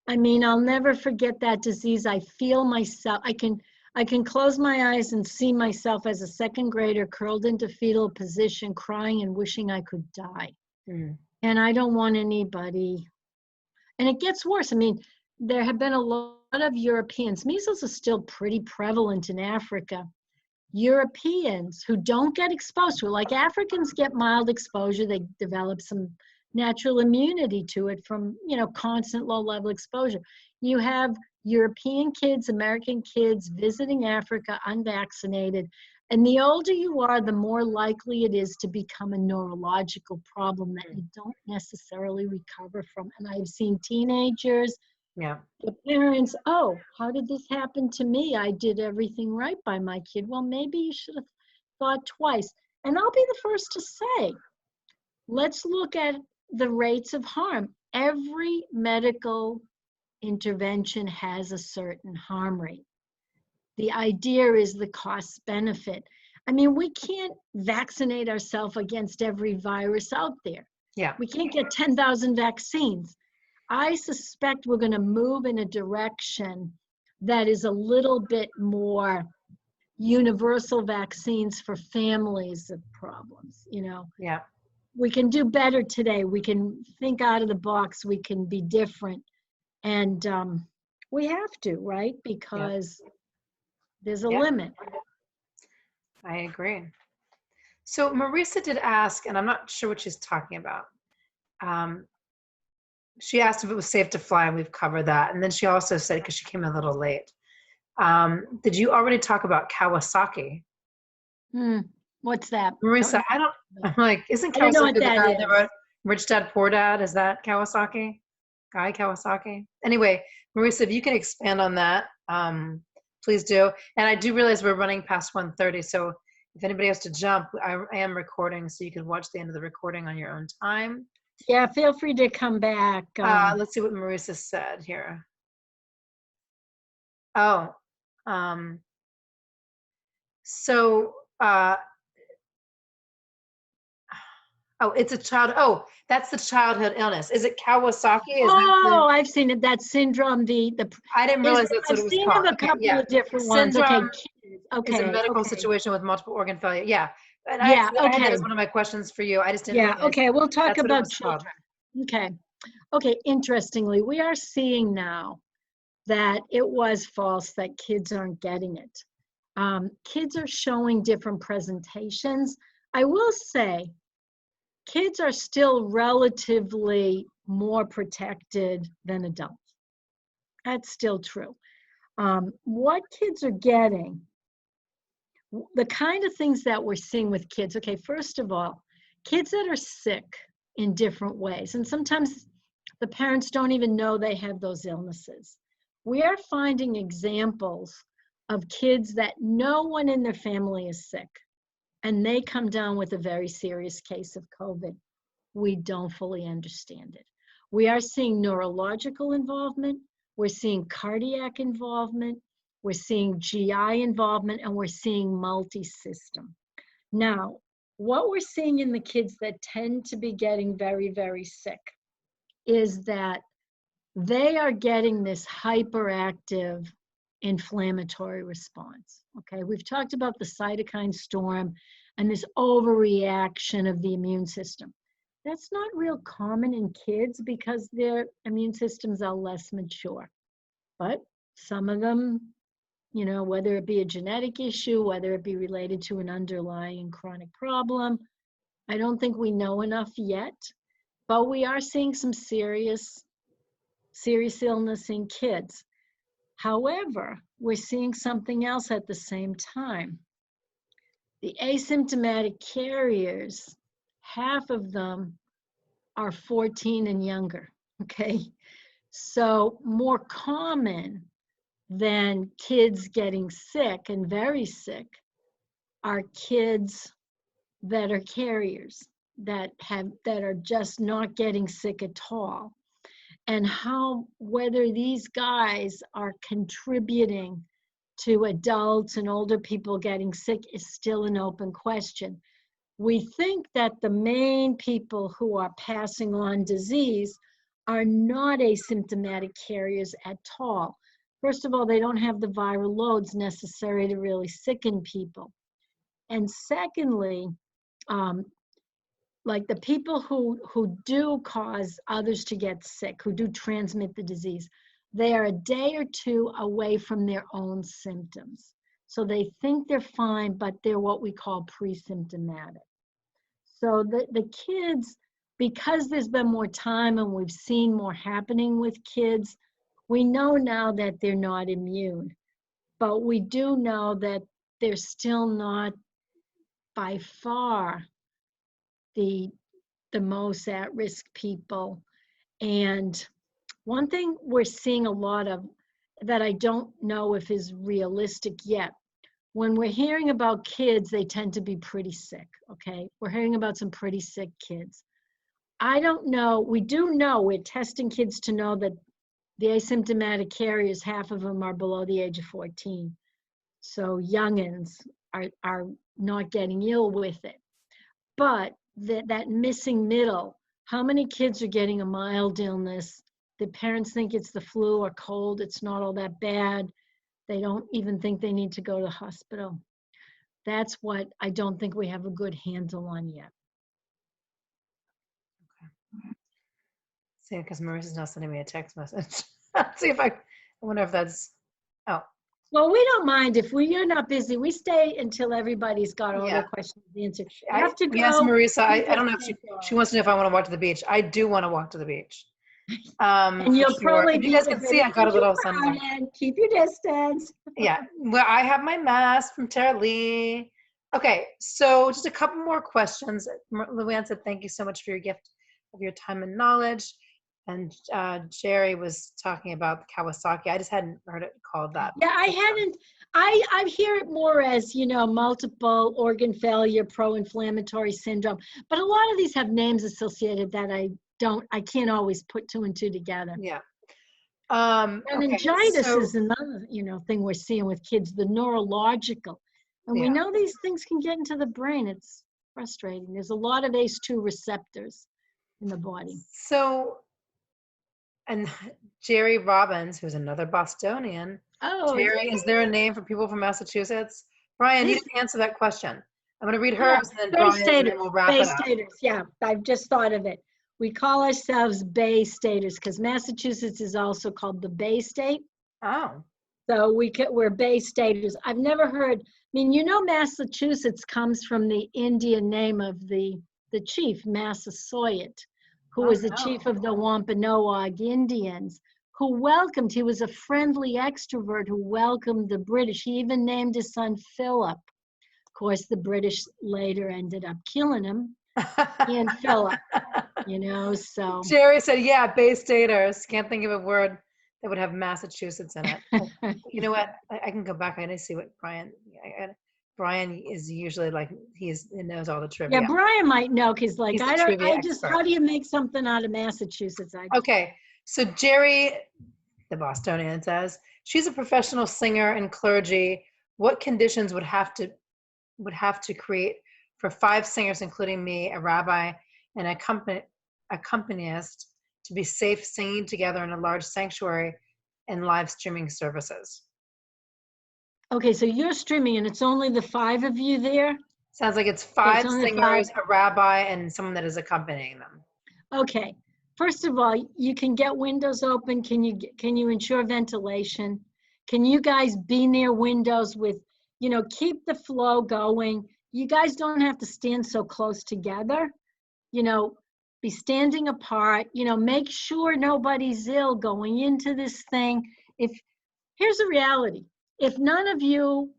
I mean, I'll never forget that disease. I feel myself, I can close my eyes and see myself as a second grader curled into fetal position, crying and wishing I could die. And I don't want anybody. And it gets worse. I mean, there have been a lot of Europeans. Measles is still pretty prevalent in Africa. Europeans who don't get exposed to it, like Africans get mild exposure, they develop some natural immunity to it from, constant low-level exposure. You have European kids, American kids visiting Africa unvaccinated. And the older you are, the more likely it is to become a neurological problem that you don't necessarily recover from. And I've seen teenagers, the parents, oh, how did this happen to me? I did everything right by my kid. Well, maybe you should have thought twice. And I'll be the first to say, let's look at the rates of harm. Every medical intervention has a certain harm rate. The idea is the cost benefit. I mean, we can't vaccinate ourselves against every virus out there. Yeah. We can't get 10,000 vaccines. I suspect we're going to move in a direction that is a little bit more universal vaccines for families of problems, Yeah. We can do better today. We can think out of the box. We can be different. And we have to, right? Because there's a limit. I agree. So Marisa did ask, and I'm not sure what she's talking about. She asked if it was safe to fly, and we've covered that. And then she also said, because she came a little late, did you already talk about Kawasaki? What's that? Marisa, I'm like, isn't I don't know Kawasaki what the that guy is. that wrote Rich Dad, Poor Dad? Is that Kawasaki? Guy Kawasaki? Anyway, Marisa, if you can expand on that, please do. And I do realize we're running past 1:30, so if anybody has to jump, I am recording, so you can watch the end of the recording on your own time. Yeah, feel free to come back. Let's see what Marisa said here. Oh, it's a child. Oh, that's the childhood illness. Is it Kawasaki? I've seen it. That syndrome. I didn't realize that's what it was called. I've seen of a couple of different ones. Okay. It's a medical situation with multiple organ failure. Yeah. And I had that as one of my questions for you. I just didn't realize. Okay. We'll talk about children. Okay. Interestingly, we are seeing now that it was false that kids aren't getting it. Kids are showing different presentations. I will say, kids are still relatively more protected than adults. That's still true. What kids are getting, the kind of things that we're seeing with kids, okay, first of all, kids that are sick in different ways, and sometimes the parents don't even know they have those illnesses. We are finding examples of kids that no one in their family is sick, and they come down with a very serious case of COVID. We don't fully understand it. We are seeing neurological involvement, we're seeing cardiac involvement, we're seeing GI involvement, and we're seeing multi-system. Now, what we're seeing in the kids that tend to be getting very, very sick is that they are getting this hyperactive inflammatory response. Okay, we've talked about the cytokine storm and this overreaction of the immune system. That's not real common in kids because their immune systems are less mature. But some of them, you know, whether it be a genetic issue, whether it be related to an underlying chronic problem, I don't think we know enough yet, but we are seeing some serious illness in kids. However, we're seeing something else at the same time. The asymptomatic carriers, half of them are 14 and younger, okay? So more common than kids getting sick and very sick are kids that are carriers, that are just not getting sick at all. And whether these guys are contributing to adults and older people getting sick is still an open question. We think that the main people who are passing on disease are not asymptomatic carriers at all. First of all, they don't have the viral loads necessary to really sicken people. And secondly, like the people who do cause others to get sick, who do transmit the disease, they are a day or two away from their own symptoms. So they think they're fine, but they're what we call pre-symptomatic. So the kids, because there's been more time and we've seen more happening with kids, we know now that they're not immune. But we do know that they're still not by far the most at-risk people. And one thing we're seeing a lot of that I don't know if is realistic yet, when we're hearing about kids, they tend to be pretty sick, okay? We're hearing about some pretty sick kids. I don't know, we do know we're testing kids to know that the asymptomatic carriers, half of them are below the age of 14. So youngins are not getting ill with it. But that missing middle, how many kids are getting a mild illness? The parents think it's the flu or cold, it's not all that bad. They don't even think they need to go to the hospital. That's what I don't think we have a good handle on yet. Okay. See, because Marissa's now sending me a text message. See if I wonder if that's, oh. Well, we don't mind if you're not busy. We stay until everybody's got all their questions answered. You have to go. Yes, Marissa, I don't know if she wants to know if I want to walk to the beach. I do want to walk to the beach. And you'll probably if you guys can see, I got a little sunburn. Keep your distance. Yeah, well, I have my mask from Tara Lee. Okay, so just a couple more questions. Luann said, thank you so much for your gift of your time and knowledge. And Jerry was talking about Kawasaki. I just hadn't heard it called that. Yeah, I hadn't. I hear it more as, you know, multiple organ failure, pro-inflammatory syndrome. But a lot of these have names associated that I can't always put two and two together. Yeah. Meningitis is another, you know, thing we're seeing with kids, the neurological. And we know these things can get into the brain. It's frustrating. There's a lot of ACE2 receptors in the body. So, and Jerry Robbins, who's another Bostonian. Oh, Jerry, is there a name for people from Massachusetts? Brian, you didn't answer that question. I'm going to read hers and then Brian, and then we'll wrap it up. Bay Staters, yeah, I've just thought of it. We call ourselves Bay Staters because Massachusetts is also called the Bay State. Oh. So we're Bay Staters. I've never heard, I mean, you know, Massachusetts comes from the Indian name of the chief, Massasoit, who was the chief of the Wampanoag Indians, who welcomed, he was a friendly extrovert who welcomed the British. He even named his son Philip. Of course, the British later ended up killing him. And Philip, you know, so. Jerry said, yeah, Bay Staters. Can't think of a word that would have Massachusetts in it. You know what? I can go back. I need to see what Brian is usually like, he knows all the trivia. Yeah, Brian might know because like, expert. How do you make something out of Massachusetts? Okay, so Jerry, the Bostonian, says, she's a professional singer and clergy. What conditions would have to create for 5 singers, including me, a rabbi, and accompanist, to be safe singing together in a large sanctuary and live streaming services. Okay, so you're streaming and it's only the 5 of you there? Sounds like it's Okay, it's 5 only singers, 5. a rabbi, and someone that is accompanying them. Okay, first of all, you can get windows open. Can you ensure ventilation? Can you guys be near windows with, keep the flow going? You guys don't have to stand so close together, be standing apart, make sure nobody's ill going into this thing. Here's the reality. If none of you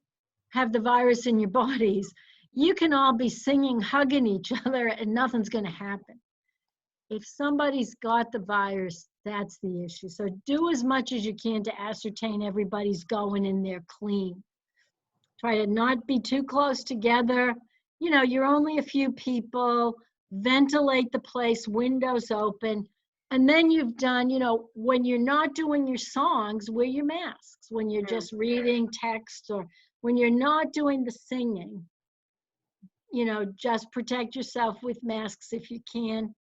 have the virus in your bodies, you can all be singing, hugging each other, and nothing's going to happen. If somebody's got the virus, that's the issue. So do as much as you can to ascertain everybody's going in there clean. Try to not be too close together. You're only a few people. Ventilate the place, windows open. And then you've done, when you're not doing your songs, wear your masks. When you're just reading text, or when you're not doing the singing, just protect yourself with masks if you can.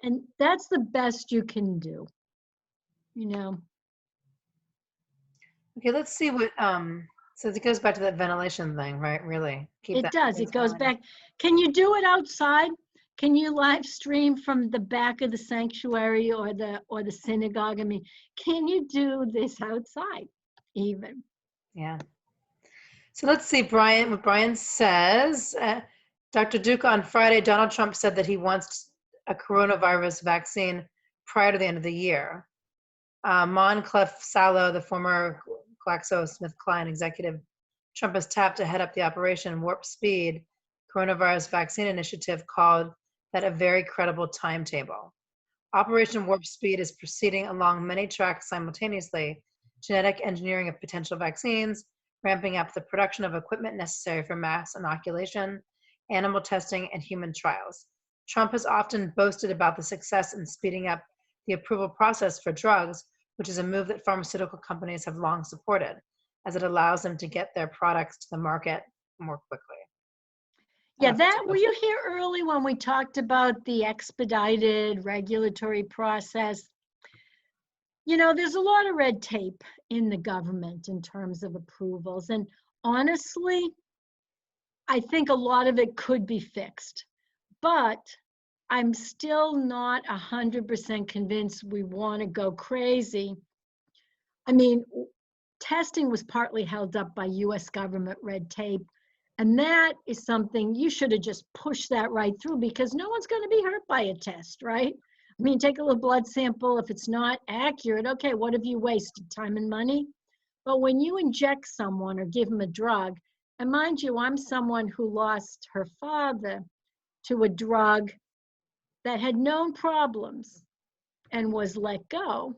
And that's the best you can do, Okay, let's see what, so it goes back to that ventilation thing, right? Really? It does. It goes back. Can you do it outside? Can you live stream from the back of the sanctuary or the synagogue? I mean, can you do this outside even? Yeah. So let's see, Brian, what Brian says. Dr. Duca, on Friday, Donald Trump said that he wants a coronavirus vaccine prior to the end of the year. Monclef Salo, the former GlaxoSmithKline executive Trump has tapped to head up the Operation Warp Speed coronavirus vaccine initiative, called that a very credible timetable. Operation Warp Speed is proceeding along many tracks simultaneously: genetic engineering of potential vaccines, ramping up the production of equipment necessary for mass inoculation, animal testing, and human trials. Trump has often boasted about the success in speeding up the approval process for drugs, which is a move that pharmaceutical companies have long supported, as it allows them to get their products to the market more quickly. Yeah, were you here early when we talked about the expedited regulatory process? There's a lot of red tape in the government in terms of approvals. And honestly, I think a lot of it could be fixed. But I'm still not 100% convinced we want to go crazy. I mean, testing was partly held up by US government red tape. And that is something you should have just pushed that right through, because no one's going to be hurt by a test, right? I mean, take a little blood sample. If it's not accurate, okay, what have you wasted? Time and money? But when you inject someone or give them a drug, and mind you, I'm someone who lost her father to a drug that had known problems and was let go,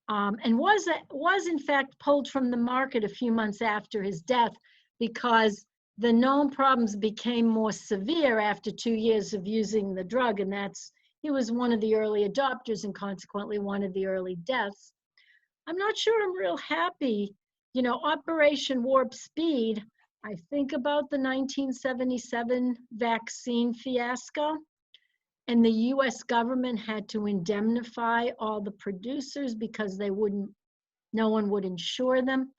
and was in fact pulled from the market a few months after his death, because the known problems became more severe after 2 years of using the drug, and he was one of the early adopters and consequently one of the early deaths. I'm not sure I'm real happy. Operation Warp Speed, I think about the 1977 vaccine fiasco, and the US government had to indemnify all the producers because no one would insure them.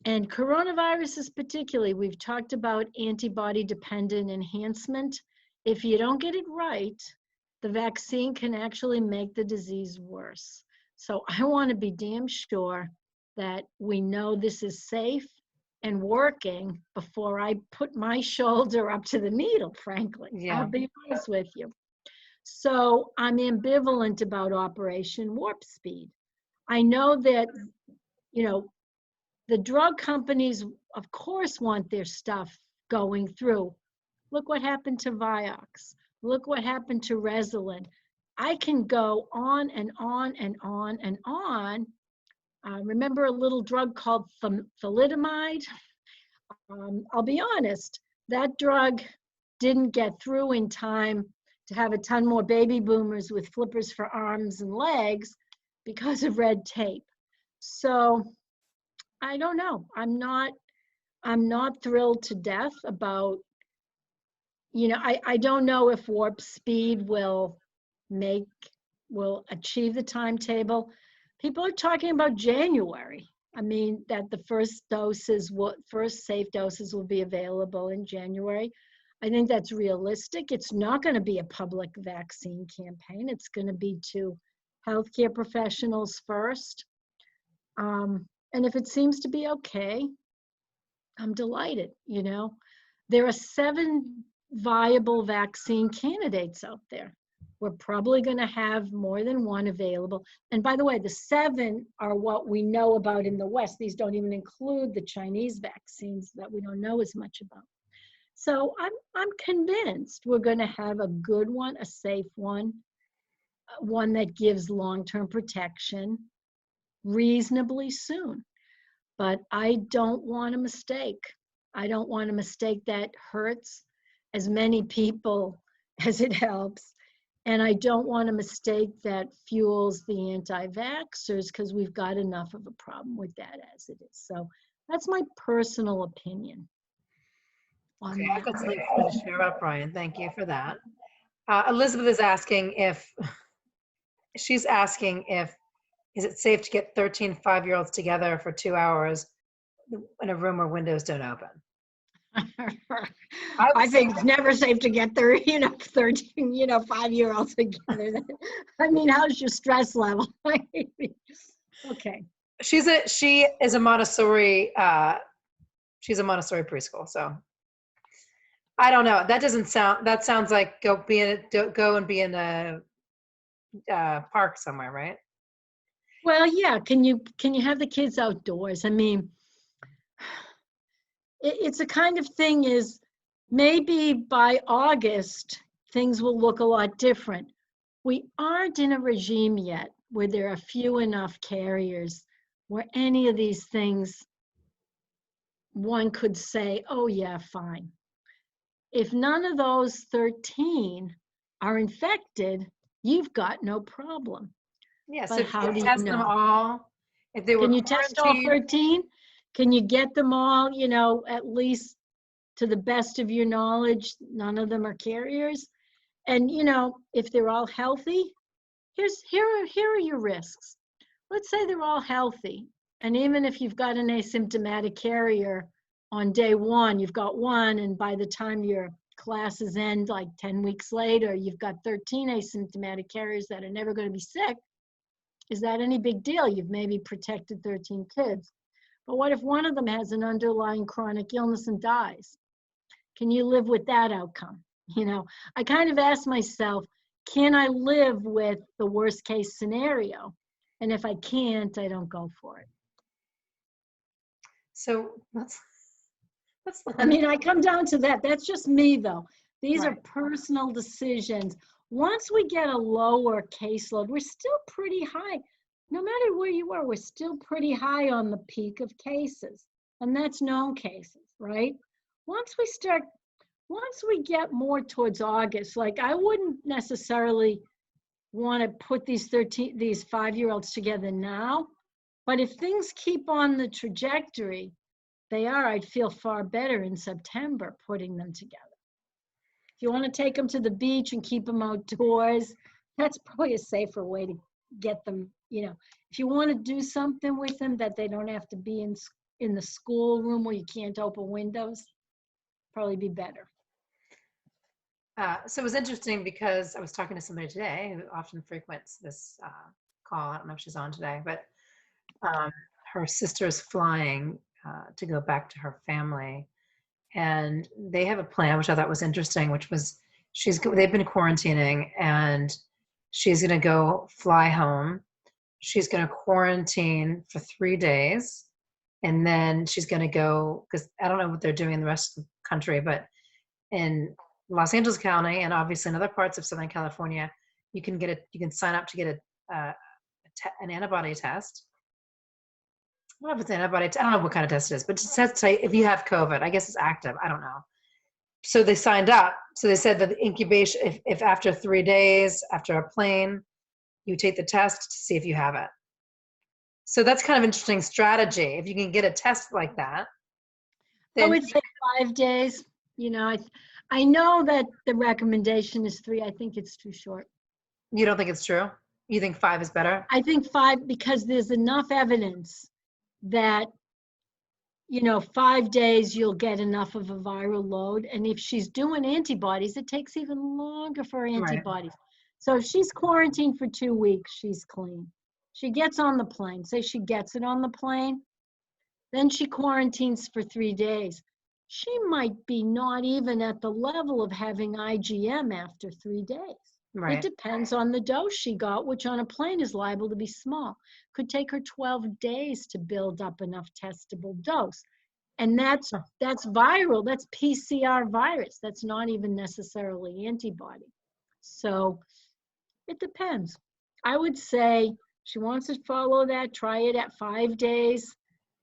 And coronaviruses particularly, we've talked about antibody dependent enhancement. If you don't get it right, the vaccine can actually make the disease worse. So I want to be damn sure that we know this is safe and working before I put my shoulder up to the needle, frankly. Yeah. I'll be honest with you. So I'm ambivalent about Operation Warp Speed. I know that, the drug companies, of course, want their stuff going through. Look what happened to Vioxx. Look what happened to Resolid. I can go on and on and on and on. Remember a little drug called thalidomide? I'll be honest, that drug didn't get through in time to have a ton more baby boomers with flippers for arms and legs because of red tape. So I don't know. I'm not thrilled to death about I don't know if warp speed will achieve the timetable. People are talking about January. I mean, that the first safe doses will be available in January. I think that's realistic. It's not going to be a public vaccine campaign. It's going to be to healthcare professionals first. And if it seems to be okay, I'm delighted. There are 7 viable vaccine candidates out there. We're probably going to have more than one available. And by the way, the 7 are what we know about in the West. These don't even include the Chinese vaccines that we don't know as much about. So I'm convinced we're going to have a good one, a safe one that gives long-term protection reasonably soon. But I don't want a mistake. I don't want a mistake that hurts as many people as it helps. And I don't want a mistake that fuels the anti-vaxxers, because we've got enough of a problem with that as it is. So that's my personal opinion. Okay, I've got something to share about Brian. Thank you for that. Elizabeth is asking if is it safe to get 13 5-year-olds together for 2 hours in a room where windows don't open? I think it's never safe to get 13, 5-year-olds together. I mean, how's your stress level? Okay. She is a Montessori. She's a Montessori preschool, so I don't know. That sounds like go and be in a park somewhere, right? Well, yeah. Can you have the kids outdoors? I mean, it's a kind of thing is maybe by August, things will look a lot different. We aren't in a regime yet where there are few enough carriers where any of these things, one could say, oh yeah, fine. If none of those 13 are infected, you've got no problem. Yeah, but so how do you test know? Them all. If they were Can you test all 13? Can you get them all, at least to the best of your knowledge, none of them are carriers? And, if they're all healthy, here are your risks. Let's say they're all healthy. And even if you've got an asymptomatic carrier on day 1, you've got one, and by the time your classes end, like 10 weeks later, you've got 13 asymptomatic carriers that are never going to be sick. Is that any big deal? You've maybe protected 13 kids. But what if one of them has an underlying chronic illness and dies? Can you live with that outcome? I kind of ask myself, can I live with the worst case scenario? And if I can't, I don't go for it. So I mean, I come down to that. That's just me, though. These Right. are personal decisions. Once we get a lower caseload, we're still pretty high. No matter where you are, we're still pretty high on the peak of cases. And that's known cases, right? Once we get more towards August, like I wouldn't necessarily want to put these 5-year-olds together now. But if things keep on the trajectory I'd feel far better in September putting them together. If you want to take them to the beach and keep them outdoors, that's probably a safer way to get them, if you want to do something with them that they don't have to be in the school room where you can't open windows, probably be better. So it was interesting because I was talking to somebody today who often frequents this call. I don't know if she's on today, but her sister's flying to go back to her family, and they have a plan, which I thought was interesting, which was they've been quarantining, and she's going to go fly home. She's going to quarantine for 3 days, and then she's going to go, because I don't know what they're doing in the rest of the country, but in Los Angeles County and obviously in other parts of Southern California, you can sign up to get an antibody test. I don't know if it's an antibody. I don't know what kind of test it is, but it says to say if you have COVID. I guess it's active. I don't know. So they signed up. So they said that the incubation, if after 3 days after a plane, you take the test to see if you have it. So that's kind of interesting strategy. If you can get a test like that, I would say 5 days. I know that the recommendation is 3. I think it's too short. You don't think it's true? You think 5 is better? I think 5, because there's enough evidence that, 5 days you'll get enough of a viral load. And if she's doing antibodies, it takes even longer for antibodies. So if she's quarantined for 2 weeks, she's clean. She gets on the plane, say she gets it on the plane, then she quarantines for 3 days. She might be not even at the level of having IgM after 3 days. Right. It depends on the dose she got, which on a plane is liable to be small. Could take her 12 days to build up enough testable dose. And that's viral, that's PCR virus. That's not even necessarily antibody. So it depends. I would say she wants to follow that, try it at 5 days,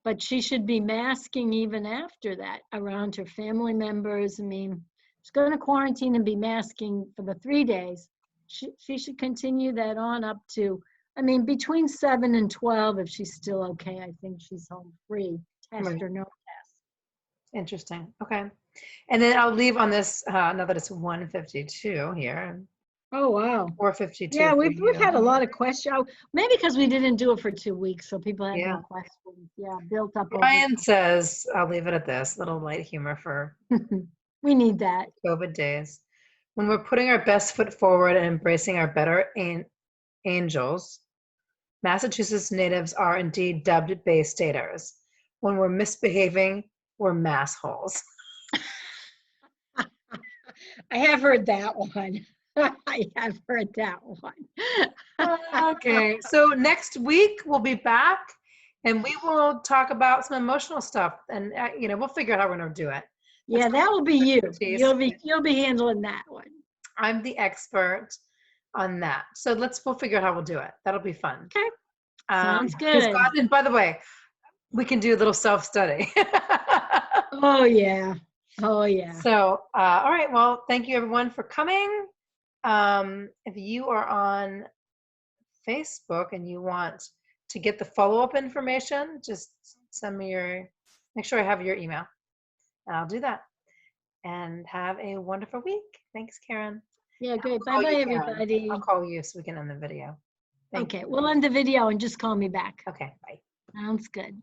but she should be masking even after that around her family members. I mean, she's going to quarantine and be masking for the 3 days. She should continue that on up to, between 7 and 12, if she's still okay. I think she's home free, test or no test. Interesting. Okay. And then I'll leave on this, now that it's 1:52 here. Oh, wow. 4:52. Yeah, we've had a lot of questions. Maybe because we didn't do it for 2 weeks, so people have more questions. Yeah, built up. Brian says, I'll leave it at this, little light humor for we need that. COVID days. When we're putting our best foot forward and embracing our better angels, Massachusetts natives are indeed dubbed Bay Staters. When we're misbehaving, we're massholes. I have heard that one. I have heard that one. Okay, so next week we'll be back and we will talk about some emotional stuff, and we'll figure out how we're going to do it. Yeah, that will be you. You'll be handling that one. I'm the expert on that. So we'll figure out how we'll do it. That'll be fun. Okay. Sounds good. And by the way, we can do a little self-study. Oh, yeah. Oh, yeah. So, all right. Well, thank you everyone for coming. If you are on Facebook and you want to get the follow-up information, just send me make sure I have your email. And I'll do that. And have a wonderful week. Thanks, Karen. Yeah, great. Bye-bye, everybody. I'll call you so we can end the video. Okay, we'll end the video and just call me back. Okay, bye. Sounds good.